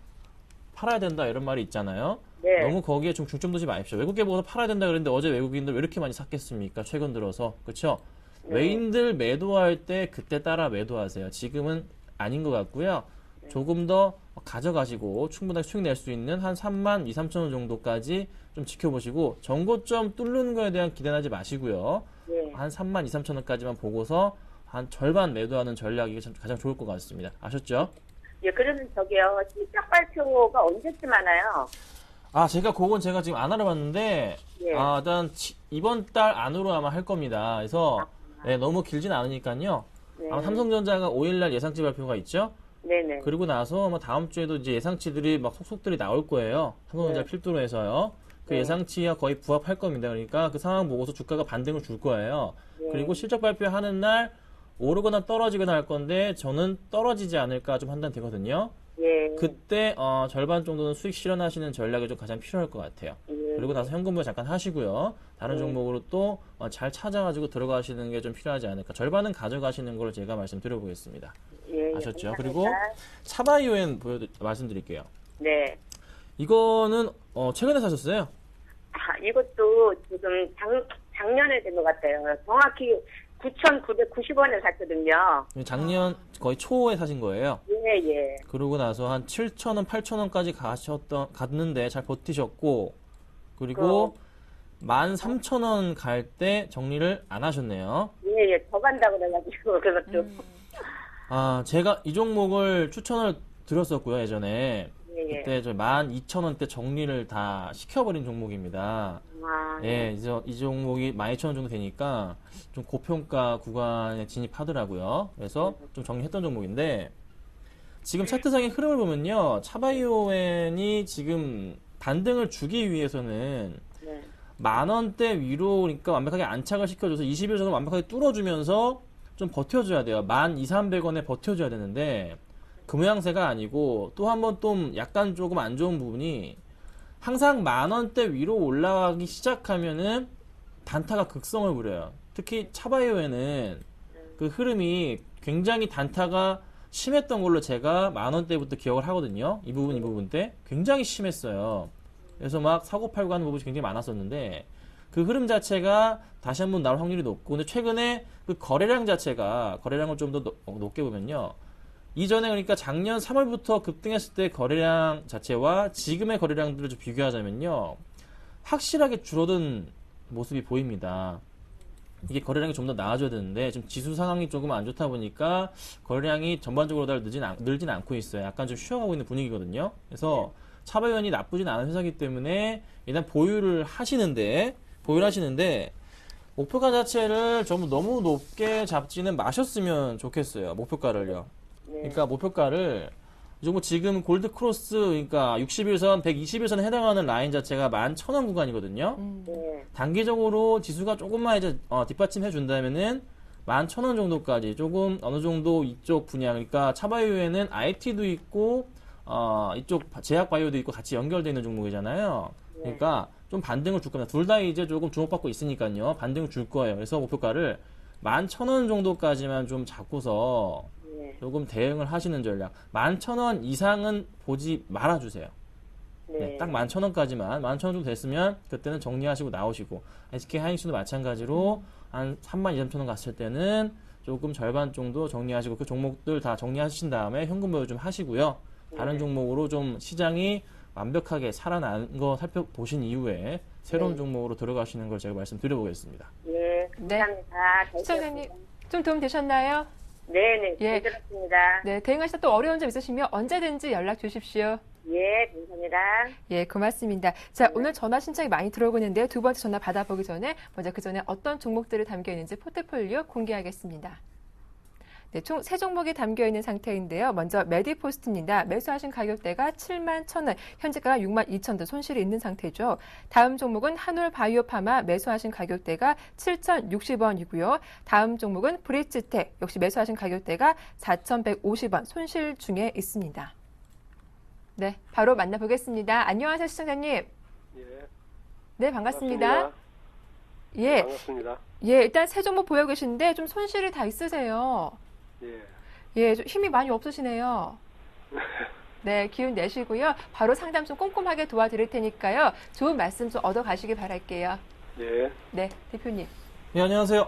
팔아야 된다 이런 말이 있잖아요. 네. 너무 거기에 좀 중점 두지 마십시오. 외국계 보고서 팔아야 된다 그랬는데 어제 외국인들 왜 이렇게 많이 샀겠습니까? 최근 들어서. 그렇죠? 외인들 매도할 때 그때 따라 매도하세요. 지금은 아닌 것 같고요. 조금 더 가져가시고 충분하게 수익 낼 수 있는 한 3만 2, 3천 원 정도까지 좀 지켜보시고, 정고점 뚫는 거에 대한 기대는 하지 마시고요. 한 3만 2, 3천 원까지만 보고서 한 절반 매도하는 전략이 가장 좋을 것 같습니다. 아셨죠? 예, 그러면 저기요, 실적 발표가 언제쯤 하나요? 제가 지금 안 알아봤는데, 예. 일단 이번 달 안으로 아마 할 겁니다. 그래서 너무 길진 않으니까요. 네. 아마 삼성전자가 5일날 예상치 발표가 있죠. 네네. 그리고 나서 아마 다음 주에도 이제 예상치들이 막 속속들이 나올 거예요. 삼성전자 필두로 해서요. 그 예상치와 거의 부합할 겁니다. 그러니까 그 상황 보고서 주가가 반등을 줄 거예요. 그리고 실적 발표하는 날 오르거나 떨어지거나 할 건데, 저는 떨어지지 않을까 좀 판단되거든요. 예. 그때 절반 정도는 수익 실현하시는 전략이 좀 가장 필요할 것 같아요. 예. 그리고 나서 현금부여 잠깐 하시고요. 다른 종목으로 또 잘 찾아가지고 들어가시는 게 좀 필요하지 않을까. 절반은 가져가시는 걸로 제가 말씀드려보겠습니다. 예, 아셨죠? 감사합니다. 그리고 차바이오엔 말씀드릴게요. 네. 이거는 최근에 사셨어요? 이것도 지금 작년에 된 것 같아요. 정확히 9,990원에 샀거든요. 작년 거의 초에 사신 거예요. 예, 예. 그러고 나서 한 7,000원, 8,000원까지 갔는데 잘 버티셨고, 그리고 13,000원 갈 때 정리를 안 하셨네요. 예, 예. 더 간다고 그래가지고, 그것도. 제가 이 종목을 추천을 드렸었고요, 예전에. 예, 예. 그때 12,000원대 정리를 다 시켜버린 종목입니다. 예, 이 종목이 12,000원 정도 되니까 좀 고평가 구간에 진입하더라고요. 그래서 좀 정리했던 종목인데, 지금 차트상의 흐름을 보면요, 차바이오엔이 지금 반등을 주기 위해서는 네. 10,000원대 위로, 그러니까 완벽하게 안착을 시켜줘서 20일 전을 완벽하게 뚫어주면서 좀 버텨줘야 돼요. 12,300원에 버텨줘야 되는데, 그 모양새가 아니고, 또 한 번 좀 약간 조금 안 좋은 부분이, 항상 10,000원대 위로 올라가기 시작하면은 단타가 극성을 부려요. 특히 차바이오에는 그 흐름이 굉장히 단타가 심했던 걸로 제가 10,000원대부터 기억을 하거든요. 이 부분 때 굉장히 심했어요. 그래서 막 사고팔고 하는 부분이 굉장히 많았었는데, 그 흐름 자체가 다시 한번 나올 확률이 높고, 근데 최근에 그 거래량을 좀 더 높게 보면요, 이전에 그러니까 작년 3월부터 급등했을 때 거래량 자체와 지금의 거래량들을 좀 비교하자면요, 확실하게 줄어든 모습이 보입니다. 이게 거래량이 좀 더 나아져야 되는데, 지금 지수 상황이 조금 안 좋다 보니까 거래량이 전반적으로 다 늘진 않고 있어요. 약간 좀 쉬어가고 있는 분위기거든요. 그래서 차바이오엔이 나쁘진 않은 회사이기 때문에 일단 보유를 하시는데, 목표가 자체를 너무 높게 잡지는 마셨으면 좋겠어요. 목표가를요. 그러니까 목표가를 지금 골드 크로스, 그러니까 61선, 121선에 해당하는 라인 자체가 11,000원 구간이거든요. 네. 단기적으로 지수가 조금만 이제 뒷받침해 준다면은 11,000원 정도까지 조금 어느 정도 이쪽 분야, 그러니까 차바이오에는 IT도 있고 이쪽 제약 바이오도 있고 같이 연결되어 있는 종목이잖아요. 그러니까 좀 반등을 줄 겁니다. 둘 다 이제 조금 주목받고 있으니까요. 반등을 줄 거예요. 그래서 목표가를 11,000원 정도까지만 좀 잡고서 조금 대응을 하시는 전략. 11,000원 이상은 보지 말아주세요. 네, 딱 11,000원까지만, 11,000원 정도 됐으면 그때는 정리하시고 나오시고, SK 하이닉스도 마찬가지로 한 32,000원 갔을 때는 조금 절반 정도 정리하시고, 그 종목들 다 정리하신 다음에 현금 보유 좀 하시고요. 다른 종목으로 좀 시장이 완벽하게 살아난 거 살펴보신 이후에 새로운 종목으로 들어가시는 걸 제가 말씀드려보겠습니다. 예, 감사합니다. 시청자님, 좀 도움 되셨나요? 네네, 예. 잘 들었습니다. 네, 대응하시다 또 어려운 점 있으시면 언제든지 연락 주십시오. 예, 감사합니다. 예, 고맙습니다. 자, 오늘 전화 신청이 많이 들어오고 있는데요. 두 번째 전화 받아보기 전에 먼저 그 전에 어떤 종목들이 담겨 있는지 포트폴리오 공개하겠습니다. 네, 총 3종목이 담겨 있는 상태인데요. 먼저 메디포스트입니다. 매수하신 가격대가 71,000원, 현재가 62,000원 손실이 있는 상태죠. 다음 종목은 한올바이오파마 매수하신 가격대가 7,060원이고요. 다음 종목은 브릿지텍, 역시 매수하신 가격대가 4,150원 손실 중에 있습니다. 네, 바로 만나보겠습니다. 안녕하세요, 시청자님. 예. 네, 반갑습니다. 예. 반갑습니다. 예, 일단 3종목 보여 계시는데 좀 손실이 다 있으세요. 예. 예, 좀 힘이 많이 없으시네요. 네, 기운 내시고요. 바로 상담 좀 꼼꼼하게 도와드릴 테니까요. 좋은 말씀 좀 얻어가시길 바랄게요. 예. 네, 대표님. 네, 안녕하세요.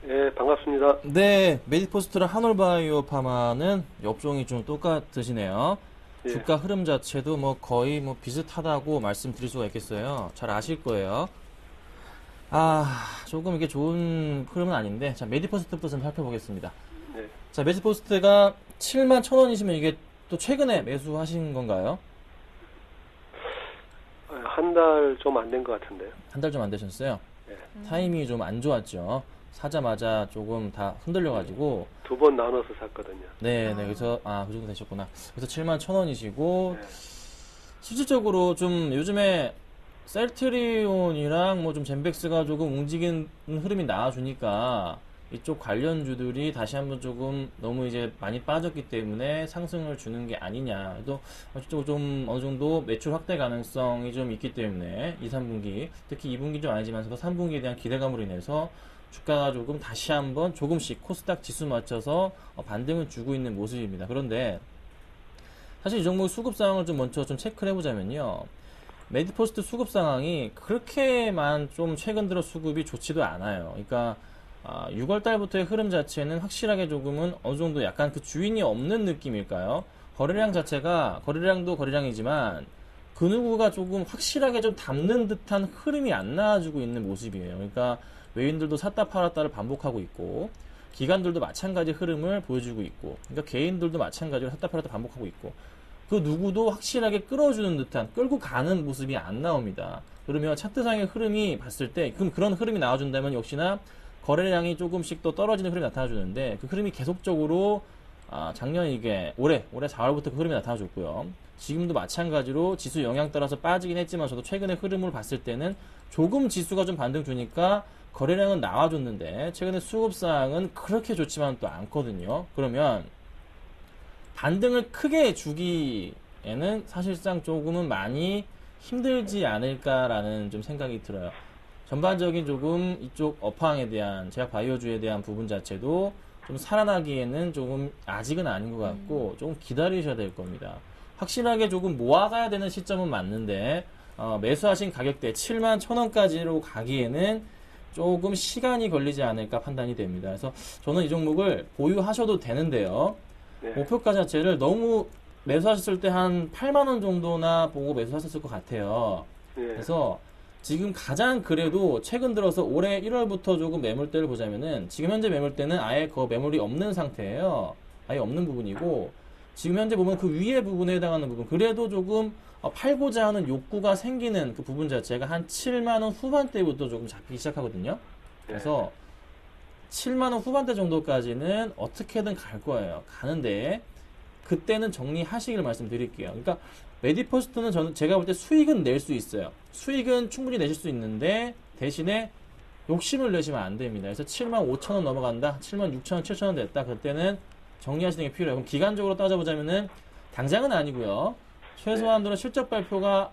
예, 반갑습니다. 네, 메디포스트랑 한올바이오파마는 업종이 좀 똑같으시네요. 예. 주가 흐름 자체도 거의 비슷하다고 말씀드릴 수가 있겠어요. 잘 아실 거예요. 조금 이게 좋은 흐름은 아닌데, 자, 메디포스트부터 좀 살펴보겠습니다. 네. 자, 메디포스트가 71,000원이시면 이게 또 최근에 매수하신 건가요? 한 달 좀 안 된 것 같은데요. 한 달 좀 안 되셨어요? 네. 타이밍이 좀 안 좋았죠. 사자마자 조금 다 흔들려가지고. 2번 나눠서 샀거든요. 네, 그래서, 그 정도 되셨구나. 그래서 71,000원이시고, 네. 실질적으로 좀 요즘에 셀트리온이랑 좀 젠백스가 조금 움직이는 흐름이 나와주니까 이쪽 관련주들이 다시 한번 조금 너무 이제 많이 빠졌기 때문에 상승을 주는 게 아니냐. 또 좀 어느 정도 매출 확대 가능성이 좀 있기 때문에 2, 3분기, 특히 2분기 좀 아니지만서도 3분기에 대한 기대감으로 인해서 주가가 조금 다시 한번 조금씩 코스닥 지수 맞춰서 반등을 주고 있는 모습입니다. 그런데 사실 이 종목 수급 상황을 좀 먼저 좀 체크를 해보자면요. 메디포스트 수급 상황이 그렇게만 좀 최근 들어 수급이 좋지도 않아요. 그러니까 6월 달부터의 흐름 자체는 확실하게 조금은 어느 정도 약간 그 주인이 없는 느낌일까요? 거래량 자체가 거래량도 거래량이지만 그 누구가 조금 확실하게 좀 담는 듯한 흐름이 안 나와주고 있는 모습이에요. 그러니까 외인들도 샀다 팔았다를 반복하고 있고 기관들도 마찬가지 흐름을 보여주고 있고 그러니까 개인들도 마찬가지로 샀다 팔았다 반복하고 있고 그 누구도 확실하게 끌어주는 듯한 끌고 가는 모습이 안 나옵니다. 그러면 차트상의 흐름이 봤을 때 그럼 그런 흐름이 나와준다면 역시나 거래량이 조금씩 또 떨어지는 흐름이 나타나주는데 그 흐름이 계속적으로 작년 이게 올해 4월부터 그 흐름이 나타나줬고요. 지금도 마찬가지로 지수 영향 따라서 빠지긴 했지만 저도 최근의 흐름을 봤을 때는 조금 지수가 좀 반등 주니까 거래량은 나와줬는데 최근에 수급상은 그렇게 좋지만 또 않거든요. 그러면 반등을 크게 주기에는 사실상 조금은 많이 힘들지 않을까라는 좀 생각이 들어요. 전반적인 조금 이쪽 업황에 대한 제약 바이오주에 대한 부분 자체도 좀 살아나기에는 조금 아직은 아닌 것 같고 조금 기다리셔야 될 겁니다. 확실하게 조금 모아가야 되는 시점은 맞는데 매수하신 가격대 71,000원까지로 가기에는 조금 시간이 걸리지 않을까 판단이 됩니다. 그래서 저는 이 종목을 보유하셔도 되는데요. 네. 목표가 자체를 너무 매수하셨을 때 한 8만원 정도나 보고 매수하셨을 것 같아요. 네. 그래서 지금 가장 그래도 최근 들어서 올해 1월부터 조금 매물대를 보자면은 지금 현재 매물대는 아예 그 매물이 없는 상태예요. 아예 없는 부분이고 지금 현재 보면 그 위에 부분에 해당하는 부분 그래도 조금 팔고자 하는 욕구가 생기는 그 부분 자체가 한 7만원 후반대부터 조금 잡히기 시작하거든요. 그래서 7만원 후반대 정도까지는 어떻게든 갈 거예요. 가는데 그때는 정리하시길 말씀드릴게요. 그러니까 메디포스트는 제가 볼 때 수익은 낼 수 있어요. 수익은 충분히 내실 수 있는데 대신에 욕심을 내시면 안 됩니다. 그래서 75,000원 넘어간다. 76,000원, 7,000원 됐다. 그때는 정리하시는 게 필요해요. 그럼 기간적으로 따져보자면은 당장은 아니고요. 최소한으로 실적 발표가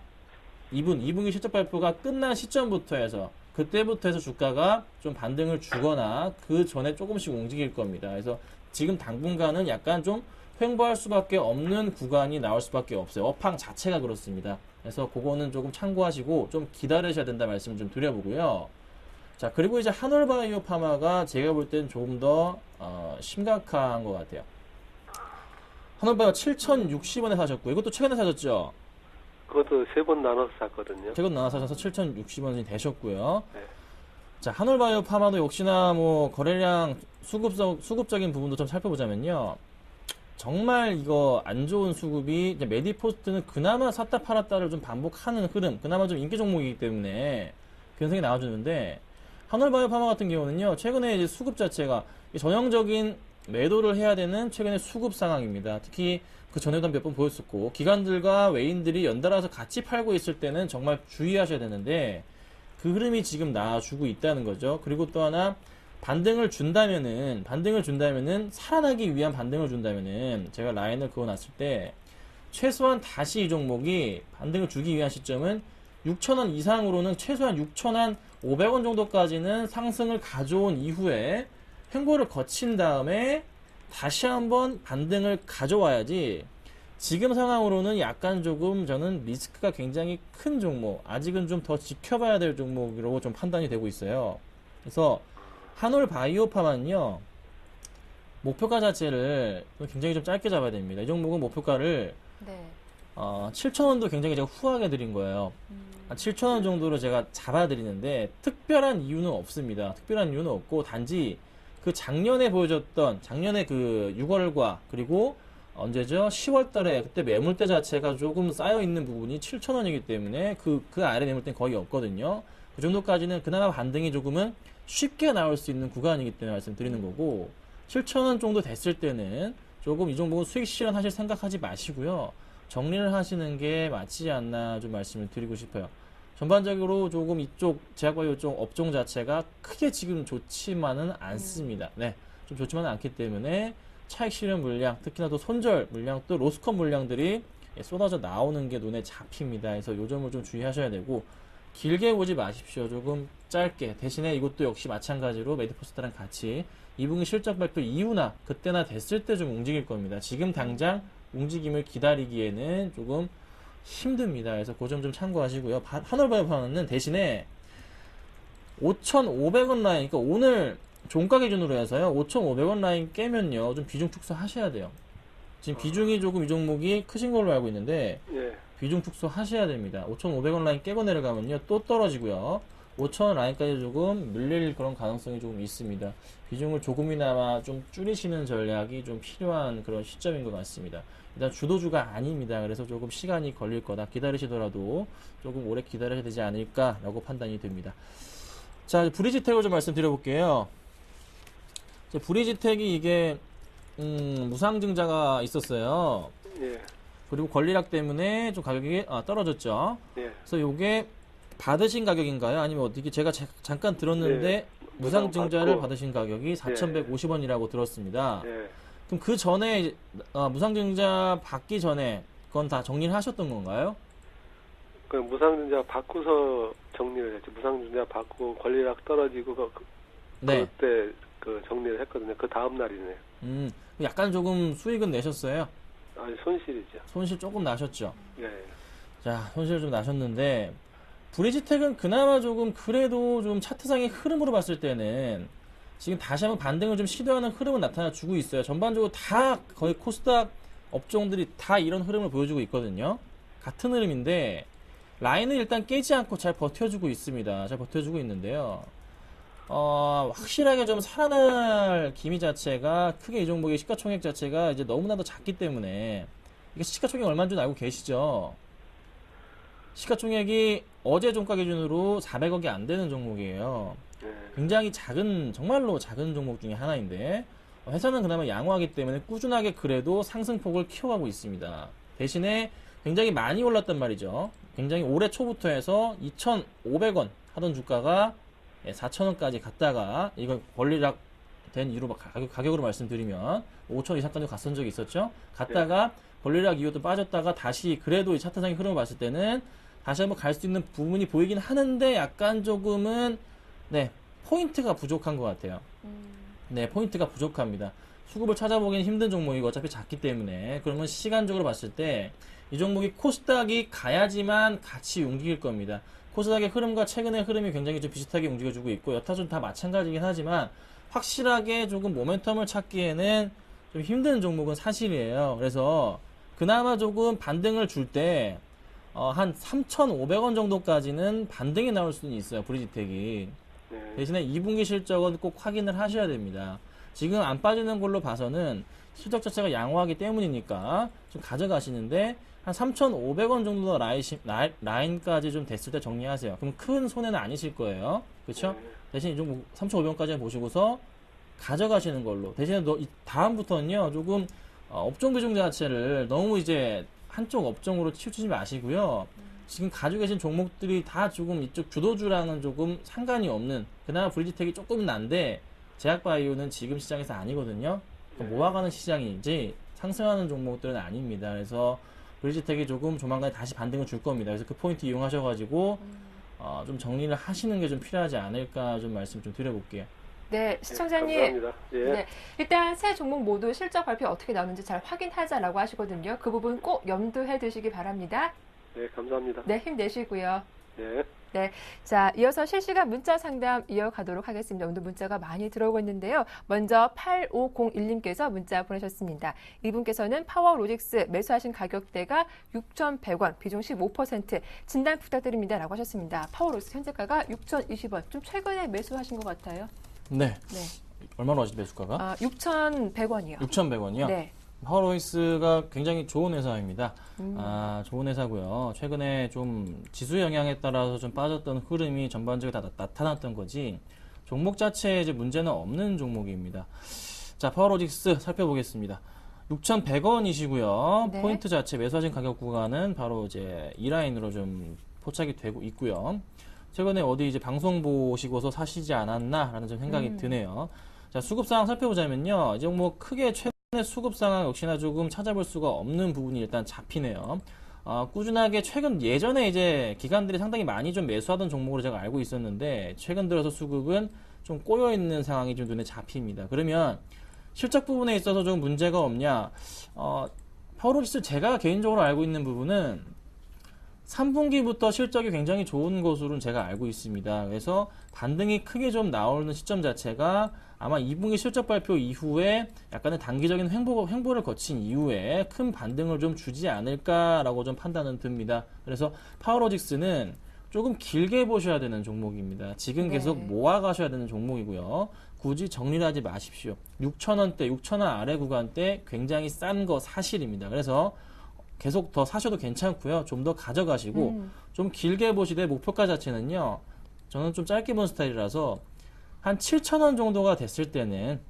2분기 실적 발표가 끝난 시점부터 해서 그때부터 해서 주가가 좀 반등을 주거나 그 전에 조금씩 움직일 겁니다. 그래서 지금 당분간은 약간 좀 횡보할 수밖에 없는 구간이 나올 수밖에 없어요. 업황 자체가 그렇습니다. 그래서 그거는 조금 참고하시고 좀 기다리셔야 된다 말씀을 좀 드려보고요. 자, 그리고 이제 한올바이오 파마가 제가 볼 땐 조금 더 심각한 것 같아요. 한올바이오 7,060원에 사셨고 이것도 최근에 사셨죠? 그것도 3번 나눠서 샀거든요. 최근 나눠서 사셔서 7,060원이 되셨고요. 네. 자, 한올바이오 파마도 역시나 뭐 거래량 수급적인 부분도 좀 살펴보자면요. 정말 이거 안 좋은 수급이 이제 메디포스트는 그나마 샀다 팔았다를 좀 반복하는 흐름, 그나마 좀 인기 종목이기 때문에 견성이 나와주는데 한올바이오 파마 같은 경우는요. 최근에 이제 수급 자체가 전형적인 매도를 해야 되는 최근의 수급 상황입니다. 특히 그 전에도 몇 번 보였었고 기관들과 외인들이 연달아서 같이 팔고 있을 때는 정말 주의하셔야 되는데 그 흐름이 지금 나와주고 있다는 거죠. 그리고 또 하나 반등을 준다면은 살아나기 위한 반등을 준다면은 제가 라인을 그어놨을 때 최소한 다시 이 종목이 반등을 주기 위한 시점은 6,000원 이상으로는 최소한 6,500원 정도까지는 상승을 가져온 이후에 횡보를 거친 다음에 다시 한번 반등을 가져와야지 지금 상황으로는 약간 조금 저는 리스크가 굉장히 큰 종목, 아직은 좀 더 지켜봐야 될 종목으로 좀 판단이 되고 있어요. 그래서 한올바이오파만요 목표가 자체를 굉장히 좀 짧게 잡아야 됩니다. 이 종목은 목표가를 7,000원도 굉장히 제가 후하게 드린 거예요. 7,000원 정도로 제가 잡아드리는데 특별한 이유는 없습니다. 특별한 이유는 없고 단지 그 작년에 보여줬던 작년에 그 6월과 그리고 언제죠? 10월 달에 그때 매물대 자체가 조금 쌓여있는 부분이 7,000원이기 때문에 그 아래 매물대는 거의 없거든요. 그 정도까지는 그나마 반등이 조금은 쉽게 나올 수 있는 구간이기 때문에 말씀드리는 거고 7,000원 정도 됐을 때는 조금 이 종목은 수익 실현하실 생각하지 마시고요. 정리를 하시는 게 맞지 않나 좀 말씀을 드리고 싶어요. 전반적으로 조금 이쪽 제약바이오 쪽 업종 자체가 크게 지금 좋지만은 않습니다. 네, 좀 좋지만은 않기 때문에 차익 실현 물량, 특히나 또 손절 물량, 또 로스컷 물량들이 쏟아져 나오는 게 눈에 잡힙니다. 그래서 요 점을 좀 주의하셔야 되고 길게 보지 마십시오. 조금 짧게. 대신에 이것도 역시 마찬가지로 메디포스트랑 같이 2분기 실적 발표 이후나 그때나 됐을 때 좀 움직일 겁니다. 지금 당장 움직임을 기다리기에는 조금 힘듭니다. 그래서 그 점 좀 참고하시고요. 한올바이오파는 대신에 5,500원 라인, 그러니까 오늘 종가 기준으로 해서요. 5,500원 라인 깨면요. 좀 비중 축소하셔야 돼요. 지금 비중이 조금 이 종목이 크신 걸로 알고 있는데 예. 비중 축소하셔야 됩니다. 5,500원 라인 깨고 내려가면요. 또 떨어지고요. 5,000원 라인까지 조금 밀릴 그런 가능성이 조금 있습니다. 비중을 조금이나마 좀 줄이시는 전략이 좀 필요한 그런 시점인 것 같습니다. 일단 주도주가 아닙니다. 그래서 조금 시간이 걸릴 거다. 기다리시더라도 조금 오래 기다려야 되지 않을까라고 판단이 됩니다. 자, 브리지텍을 좀 말씀드려볼게요. 브리지텍이 이게 무상증자가 있었어요. 예. 그리고 권리락 때문에 좀 가격이 떨어졌죠. 예. 그래서 요게 받으신 가격인가요? 아니면 어떻게 제가 잠깐 들었는데 예. 무상증자를 받고. 받으신 가격이 4,150원이라고 들었습니다. 예. 그럼 그 전에 무상증자 받기 전에 그건 다 정리를 하셨던 건가요? 그 무상증자 받고서 정리를 했죠. 무상증자 받고 권리락 떨어지고 네. 그때 그 정리를 했거든요. 그 다음 날이네요. 약간 조금 수익은 내셨어요? 아니 손실이죠. 손실 조금 나셨죠? 예. 자, 손실 좀 나셨는데 브리지텍은 그나마 조금 그래도 좀 차트상의 흐름으로 봤을 때는 지금 다시 한번 반등을 좀 시도하는 흐름은 나타나주고 있어요. 전반적으로 다 거의 코스닥 업종들이 다 이런 흐름을 보여주고 있거든요. 같은 흐름인데 라인은 일단 깨지 않고 잘 버텨주고 있습니다. 잘 버텨주고 있는데요. 확실하게 좀 살아날 기미 자체가 크게 이 종목의 시가총액 자체가 이제 너무나도 작기 때문에 이게 시가총액 얼마인 줄 알고 계시죠? 시가총액이 어제 종가 기준으로 400억이 안 되는 종목이에요. 굉장히 작은, 정말로 작은 종목 중에 하나인데 회사는 그나마 양호하기 때문에 꾸준하게 그래도 상승폭을 키워가고 있습니다. 대신에 굉장히 많이 올랐단 말이죠. 굉장히 올해 초부터 해서 2,500원 하던 주가가 4,000원까지 갔다가 이건 권리락 된 이유로 가격으로 말씀드리면 5,000원 이상까지 갔던 적이 있었죠. 갔다가 권리락 이후도 빠졌다가 다시 그래도 이 차트상의 흐름을 봤을 때는 다시 한번 갈 수 있는 부분이 보이긴 하는데 약간 조금은 포인트가 부족한 것 같아요. 네, 포인트가 부족합니다. 수급을 찾아보기는 힘든 종목이고 어차피 작기 때문에 그러면 시간적으로 봤을 때 이 종목이 코스닥이 가야지만 같이 움직일 겁니다. 코스닥의 흐름과 최근의 흐름이 굉장히 좀 비슷하게 움직여주고 있고 여타전 다 마찬가지긴 하지만 확실하게 조금 모멘텀을 찾기에는 좀 힘든 종목은 사실이에요. 그래서 그나마 조금 반등을 줄 때 한 3,500원 정도까지는 반등이 나올 수는 있어요. 브리지텍이. 대신에 2분기 실적은 꼭 확인을 하셔야 됩니다. 지금 안 빠지는 걸로 봐서는 실적 자체가 양호하기 때문이니까 좀 가져가시는데 한 3,500원 정도 라인까지 좀 됐을 때 정리하세요. 그럼 큰 손해는 아니실 거예요. 그렇죠? 대신 이 종목 3,500원까지 보시고서 가져가시는 걸로. 대신에 다음부터는요. 조금 업종 비중 자체를 너무 이제 한쪽 업종으로 치우치지 마시고요. 지금 가지고 계신 종목들이 다 조금 이쪽 주도주랑은 조금 상관이 없는 그나마 브리지텍이 조금 난데 제약바이오는 지금 시장에서 아니거든요. 모아가는 시장이지 상승하는 종목들은 아닙니다. 그래서 브리지텍이 조금 조만간에 다시 반등을 줄 겁니다. 그래서 그 포인트 이용하셔가지고 좀 정리를 하시는 게 좀 필요하지 않을까 좀 말씀 좀 드려볼게요. 네, 시청자님. 감사합니다. 예. 네, 일단 세 종목 모두 실적 발표 어떻게 나오는지 잘 확인하자라고 하시거든요. 그 부분 꼭 염두해 두시기 바랍니다. 네, 감사합니다. 네, 힘내시고요. 네. 네, 자, 이어서 실시간 문자 상담 이어가도록 하겠습니다. 오늘 문자가 많이 들어오고 있는데요. 먼저 8501님께서 문자 보내셨습니다. 이분께서는 파워로직스 매수하신 가격대가 6,100원, 비중 15%, 진단 부탁드립니다. 라고 하셨습니다. 파워로직스 현재가가 6,020원, 좀 최근에 매수하신 것 같아요. 네. 얼마나 하신 매수가가? 6,100원이요. 6,100원이요? 네. 파워로이스가 굉장히 좋은 회사입니다. 좋은 회사고요. 최근에 좀 지수 영향에 따라서 좀 빠졌던 흐름이 전반적으로 다 나타났던 거지 종목 자체에 이제 문제는 없는 종목입니다. 자, 파워로직스 살펴보겠습니다. 6,100원이시고요. 네. 포인트 자체 매수하신 가격 구간은 바로 이제 이 라인으로 좀 포착이 되고 있고요. 최근에 어디 이제 방송 보시고서 사시지 않았나라는 좀 생각이 드네요. 자, 수급 상황 살펴보자면요. 이제 뭐 크게 최근의 수급 상황 역시나 조금 찾아볼 수가 없는 부분이 일단 잡히네요. 꾸준하게 예전에 이제 기관들이 상당히 많이 좀 매수하던 종목으로 제가 알고 있었는데, 최근 들어서 수급은 좀 꼬여있는 상황이 좀 눈에 잡힙니다. 그러면 실적 부분에 있어서 좀 문제가 없냐? 파워로직스 제가 개인적으로 알고 있는 부분은 3분기부터 실적이 굉장히 좋은 것으로는 제가 알고 있습니다. 그래서 반등이 크게 좀 나오는 시점 자체가 아마 2분기 실적 발표 이후에 약간의 단기적인 횡보를 거친 이후에 큰 반등을 좀 주지 않을까라고 좀 판단은 듭니다. 그래서 파워로직스는 조금 길게 보셔야 되는 종목입니다. 지금 계속 모아가셔야 되는 종목이고요. 굳이 정리를 하지 마십시오. 6,000원대, 6,000원 아래 구간대 굉장히 싼 거 사실입니다. 그래서 계속 더 사셔도 괜찮고요. 좀 더 가져가시고 좀 길게 보시되 목표가 자체는요. 저는 좀 짧게 본 스타일이라서 한 7,000원 정도가 됐을 때는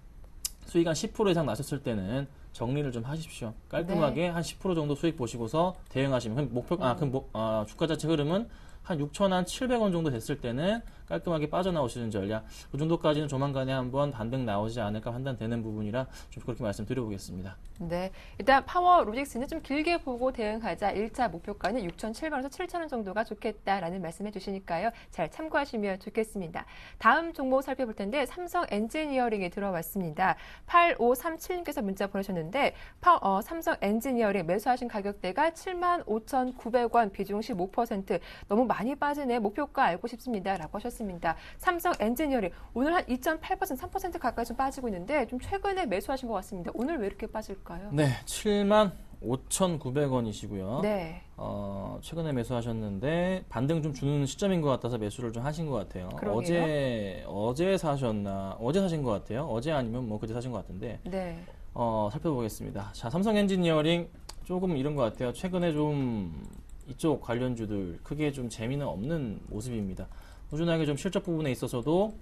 수익 한 10% 이상 나셨을 때는 정리를 좀 하십시오. 깔끔하게 한 10% 정도 수익 보시고서 대응하시면 주가 자체 흐름은 한 6,700원 정도 됐을 때는 깔끔하게 빠져나오시는 전략, 그 정도까지는 조만간에 한번 반등 나오지 않을까 판단되는 부분이라 좀 그렇게 말씀드려보겠습니다. 네, 일단 파워로직스는 좀 길게 보고 대응하자. 1차 목표가는 6,700원에서 7,000원 정도가 좋겠다라는 말씀해 주시니까요. 잘 참고하시면 좋겠습니다. 다음 종목 살펴볼 텐데 삼성 엔지니어링이 들어왔습니다. 8537님께서 문자 보내셨는데 삼성 엔지니어링 매수하신 가격대가 75,900원, 비중 15%. 너무 많이 빠지네. 목표가 알고 싶습니다. 라고 하셨습니다. 삼성 엔지니어링 오늘 한 2.8%, 3% 가까이 좀 빠지고 있는데 좀 최근에 매수하신 것 같습니다. 오늘 왜 이렇게 빠질까요? 네, 75,900원이시고요. 네. 최근에 매수하셨는데 반등 좀 주는 시점인 것 같아서 매수를 좀 하신 것 같아요. 그러게요. 어제 사셨나? 어제 사신 것 같아요. 어제 아니면 뭐 그제 사신 것 같은데. 네. 살펴보겠습니다. 자, 삼성 엔지니어링 조금 이런 것 같아요. 최근에 좀 이쪽 관련주들 크게 좀 재미는 없는 모습입니다. 꾸준하게 좀 실적 부분에 있어서도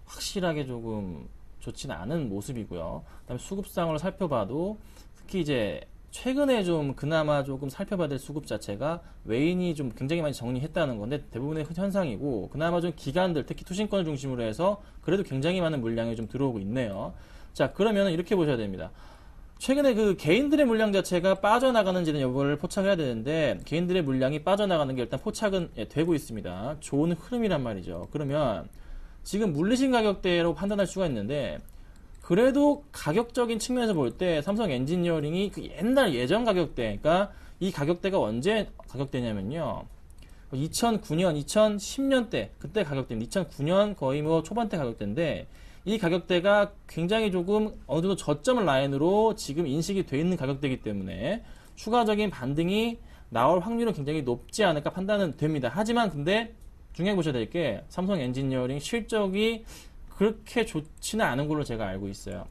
확실하게 조금 좋지는 않은 모습이고요. 그다음에 수급상을 살펴봐도 특히 이제 최근에 좀 그나마 조금 살펴봐야 될 수급 자체가 외인이 좀 굉장히 많이 정리했다는 건데 대부분의 현상이고, 그나마 좀 기관들 특히 투신권을 중심으로 해서 그래도 굉장히 많은 물량이 좀 들어오고 있네요. 자, 그러면 이렇게 보셔야 됩니다. 최근에 그 개인들의 물량 자체가 빠져나가는지는 이걸 포착해야 되는데, 개인들의 물량이 빠져나가는 게 일단 포착은 되고 있습니다. 좋은 흐름이란 말이죠. 그러면 지금 물리신 가격대로 판단할 수가 있는데, 그래도 가격적인 측면에서 볼 때 삼성 엔지니어링이 그 옛날 예전 가격대, 그러니까 이 가격대가 언제 가격대냐면요. 2009년, 2010년대 그때 가격대입니다. 2009년 거의 뭐 초반대 가격대인데, 이 가격대가 굉장히 조금 어느 정도 저점을 라인으로 지금 인식이 돼 있는 가격대이기 때문에 추가적인 반등이 나올 확률은 굉장히 높지 않을까 판단은 됩니다. 하지만 근데 중요해 보셔야 될 게 삼성 엔지니어링 실적이 그렇게 좋지는 않은 걸로 제가 알고 있어요.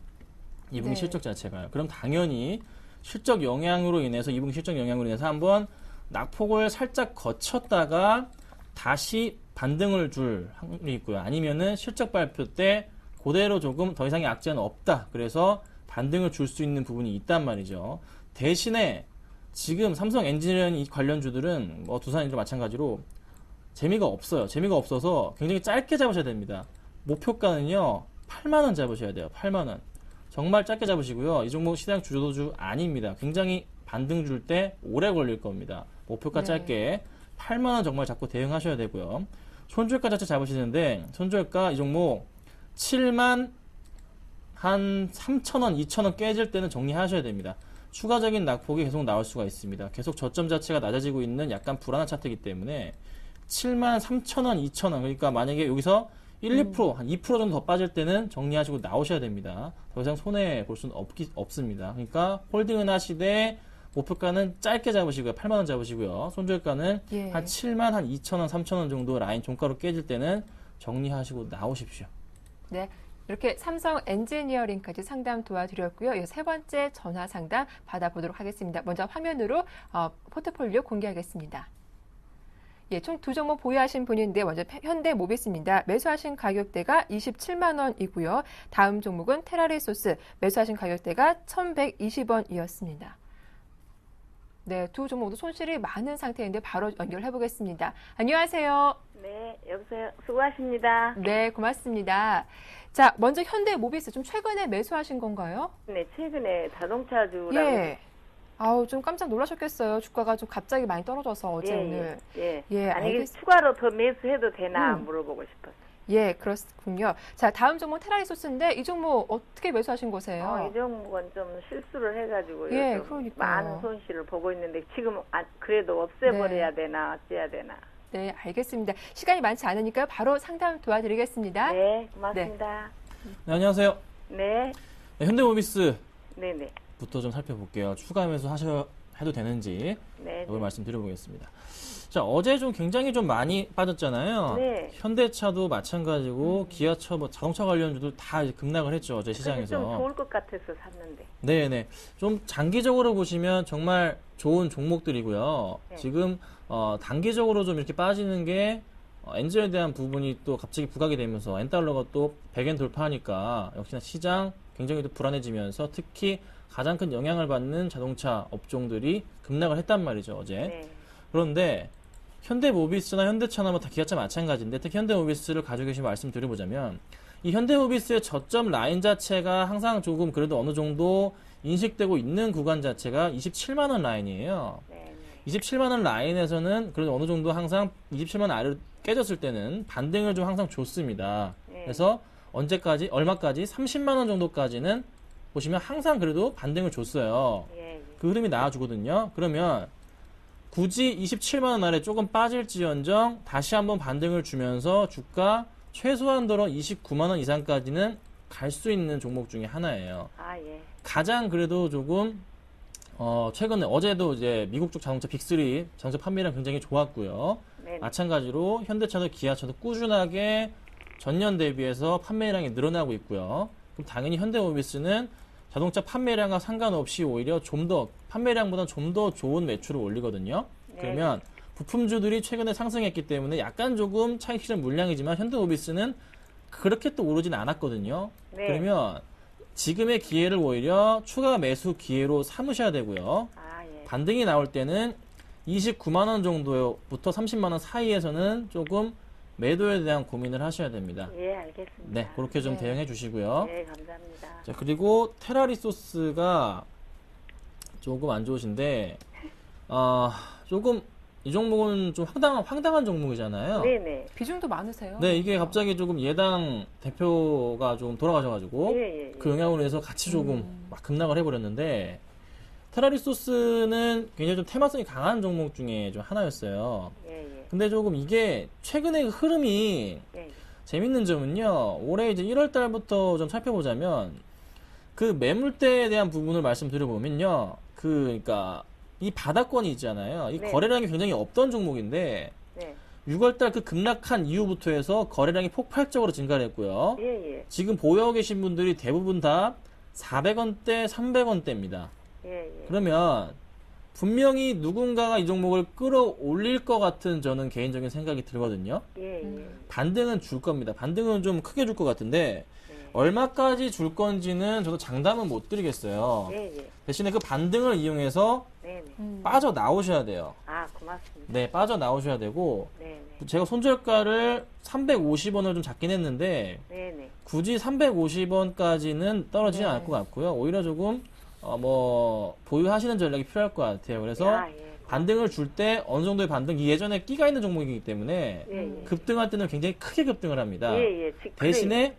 2분기 실적 자체가요. 그럼 당연히 실적 영향으로 인해서 2분기 실적 영향으로 인해서 한번 낙폭을 살짝 거쳤다가 다시 반등을 줄 확률이 있고요. 아니면은 실적 발표 때 그대로 조금 더 이상의 악재는 없다. 그래서 반등을 줄 수 있는 부분이 있단 말이죠. 대신에 지금 삼성 엔지니어링 관련주들은 뭐 두산이랑 마찬가지로 재미가 없어요. 재미가 없어서 굉장히 짧게 잡으셔야 됩니다. 목표가는요 8만원 잡으셔야 돼요. 8만원. 정말 짧게 잡으시고요. 이 종목 시장 주도주 아닙니다. 굉장히 반등 줄 때 오래 걸릴 겁니다. 목표가 짧게 8만원 정말 잡고 대응하셔야 되고요. 손절가 자체 잡으시는데 손절가 이 종목 7만 한 3,000원, 2,000원 깨질 때는 정리하셔야 됩니다. 추가적인 낙폭이 계속 나올 수가 있습니다. 계속 저점 자체가 낮아지고 있는 약간 불안한 차트이기 때문에 7만 3,000원, 2,000원, 그러니까 만약에 여기서 1, 2%, 한 2% 정도 더 빠질 때는 정리하시고 나오셔야 됩니다. 더 이상 손해 볼 수는 없습니다. 그러니까 홀딩은 하시되 목표가는 짧게 잡으시고요. 8만원 잡으시고요. 손절가는 한 7만 한 2,000원, 3,000원 정도 라인 종가로 깨질 때는 정리하시고 나오십시오. 네, 이렇게 삼성 엔지니어링까지 상담 도와드렸고요. 이 세 번째 전화 상담 받아보도록 하겠습니다. 먼저 화면으로 포트폴리오 공개하겠습니다. 예, 총 두 종목 보유하신 분인데 먼저 현대모비스입니다. 매수하신 가격대가 27만 원이고요. 다음 종목은 테라리소스 매수하신 가격대가 1,120원이었습니다. 네, 두 종목 모두 손실이 많은 상태인데 바로 연결해 보겠습니다. 안녕하세요. 네, 여보세요. 수고하십니다. 네, 고맙습니다. 자, 먼저 현대모비스 좀 최근에 매수하신 건가요? 네, 최근에 자동차주라고. 예. 아우, 좀 깜짝 놀라셨겠어요. 주가가 좀 갑자기 많이 떨어져서 어제 오늘. 아니, 추가로 더 매수해도 되나 음. 물어보고 싶어서. 예, 그렇군요. 자, 다음 종목 테라리소스인데 이 종목 어떻게 매수하신 거세요? 이 종목은 좀 실수를 해가지고 예, 요즘 그러니까요. 많은 손실을 보고 있는데 지금 그래도 없애버려야 되나 어째야 되나. 네, 알겠습니다. 시간이 많지 않으니까 바로 상담 도와드리겠습니다. 네, 고맙습니다. 네, 안녕하세요. 네, 네, 현대모비스부터 네네. 좀 살펴볼게요. 추가 매수 해도 되는지 네, 이걸 말씀드려보겠습니다. 자, 어제 좀 굉장히 좀 많이 빠졌잖아요. 네. 현대차도 마찬가지고 기아차, 뭐 자동차 관련주도 다 이제 급락을 했죠. 어제 시장에서. 좀 좋을 것 같아서 샀는데. 네네. 좀 장기적으로 보시면 정말 좋은 종목들이고요. 네. 지금 단기적으로 좀 이렇게 빠지는 게 엔저에 대한 부분이 또 갑자기 부각이 되면서 엔달러가 또 100엔 돌파하니까 역시나 시장 굉장히 또 불안해지면서 특히 가장 큰 영향을 받는 자동차 업종들이 급락을 했단 말이죠, 어제. 네. 그런데 현대모비스나 현대차나 뭐 다 기아차 마찬가지인데 특히 현대모비스를 가지고 계신 말씀 드려보자면 이 현대모비스의 저점 라인 자체가 항상 조금 그래도 어느 정도 인식되고 있는 구간 자체가 27만 원 라인이에요. 네. 27만 원 라인에서는 그래도 어느 정도 항상 27만 원 아래로 깨졌을 때는 반등을 좀 항상 줬습니다. 네. 그래서 언제까지 얼마까지 30만 원 정도까지는 보시면 항상 그래도 반등을 줬어요. 예, 그 흐름이 나와주거든요. 그러면 굳이 27만 원 아래 조금 빠질지언정 다시 한번 반등을 주면서 주가 최소한도로 29만 원 이상까지는 갈 수 있는 종목 중에 하나예요. 아, 예. 가장 그래도 조금 최근에 어제도 이제 미국 쪽 자동차 빅3 자동차 판매량 굉장히 좋았고요. 네. 마찬가지로 현대차도 기아차도 꾸준하게 전년 대비해서 판매량이 늘어나고 있고요. 그럼 당연히 현대모비스는 자동차 판매량과 상관없이 오히려 좀 더 판매량보다 좀 더 좋은 매출을 올리거든요. 네. 그러면 부품주들이 최근에 상승했기 때문에 약간 조금 차익 실현 물량이지만 현대모비스는 그렇게 또 오르진 않았거든요. 네. 그러면 지금의 기회를 오히려 추가 매수 기회로 삼으셔야 되고요. 아, 예. 반등이 나올 때는 29만 원 정도부터 30만 원 사이에서는 조금 매도에 대한 고민을 하셔야 됩니다. 예, 알겠습니다. 네, 그렇게 좀 네. 대응해 주시고요. 네, 감사합니다. 자, 그리고 테라리소스가 조금 안 좋으신데, 조금 이 종목은 좀 황당한 종목이잖아요. 네네. 비중도 많으세요? 네, 이게 갑자기 조금 예당 대표가 좀 돌아가셔가지고, 예, 예. 그 영향으로 해서 같이 조금 막 급락을 해버렸는데, 테라리소스는 굉장히 좀 테마성이 강한 종목 중에 좀 하나였어요. 예, 예. 근데 조금 이게 최근의 흐름이 예. 재밌는 점은요, 올해 이제 1월 달부터 좀 살펴보자면, 그 매물대에 대한 부분을 말씀드려보면요, 그러니까 이 바닥권이 있잖아요. 이 네. 거래량이 굉장히 없던 종목인데, 네. 6월 달 그 급락한 이후부터 해서 거래량이 폭발적으로 증가를 했고요. 예, 예. 지금 보유하고 계신 분들이 대부분 다 400원대, 300원대입니다. 예, 예. 그러면 분명히 누군가가 이 종목을 끌어올릴 것 같은 저는 개인적인 생각이 들거든요. 예, 예. 반등은 줄 겁니다. 반등은 좀 크게 줄 것 같은데 네. 얼마까지 줄 건지는 저도 장담은 못 드리겠어요. 예, 예. 대신에 그 반등을 이용해서 네, 네. 빠져나오셔야 돼요. 아, 고맙습니다. 네, 빠져나오셔야 되고 네, 네. 제가 손절가를 350원을 좀 잡긴 했는데 네, 네. 굳이 350원까지는 떨어지지 네. 않을 것 같고요. 오히려 조금 보유하시는 전략이 필요할 것 같아요. 그래서 아, 예. 반등을 줄 때 어느 정도의 반등, 이 예전에 끼가 있는 종목이기 때문에 예, 예. 급등할 때는 굉장히 크게 급등을 합니다. 예, 예. 대신에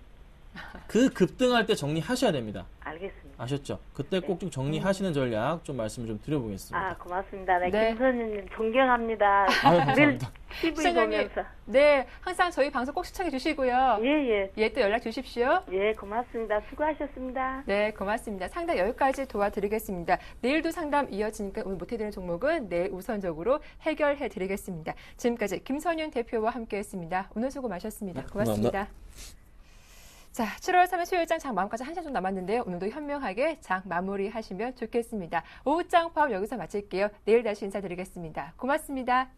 그 급등할 때 정리하셔야 됩니다. 알겠습니다. 아셨죠? 그때 꼭 좀 정리하시는 전략 좀 말씀을 좀 드려보겠습니다. 아, 고맙습니다. 네, 네. 김선생님 존경합니다. 아유, 늘 감사합니다. TV 시청자님. 보면서. 네, 항상 저희 방송 꼭 시청해 주시고요. 예, 예. 예, 또 연락 주십시오. 예, 고맙습니다. 수고하셨습니다. 네, 고맙습니다. 상담 여기까지 도와드리겠습니다. 내일도 상담 이어지니까 오늘 못해드리는 종목은 내일 우선적으로 해결해 드리겠습니다. 지금까지 김선윤 대표와 함께했습니다. 오늘 수고 많으셨습니다. 고맙습니다. 자, 7월 3일 수요일장 장 마감까지 1시간 좀 남았는데요. 오늘도 현명하게 장 마무리하시면 좋겠습니다. 오후장 파업 여기서 마칠게요. 내일 다시 인사드리겠습니다. 고맙습니다.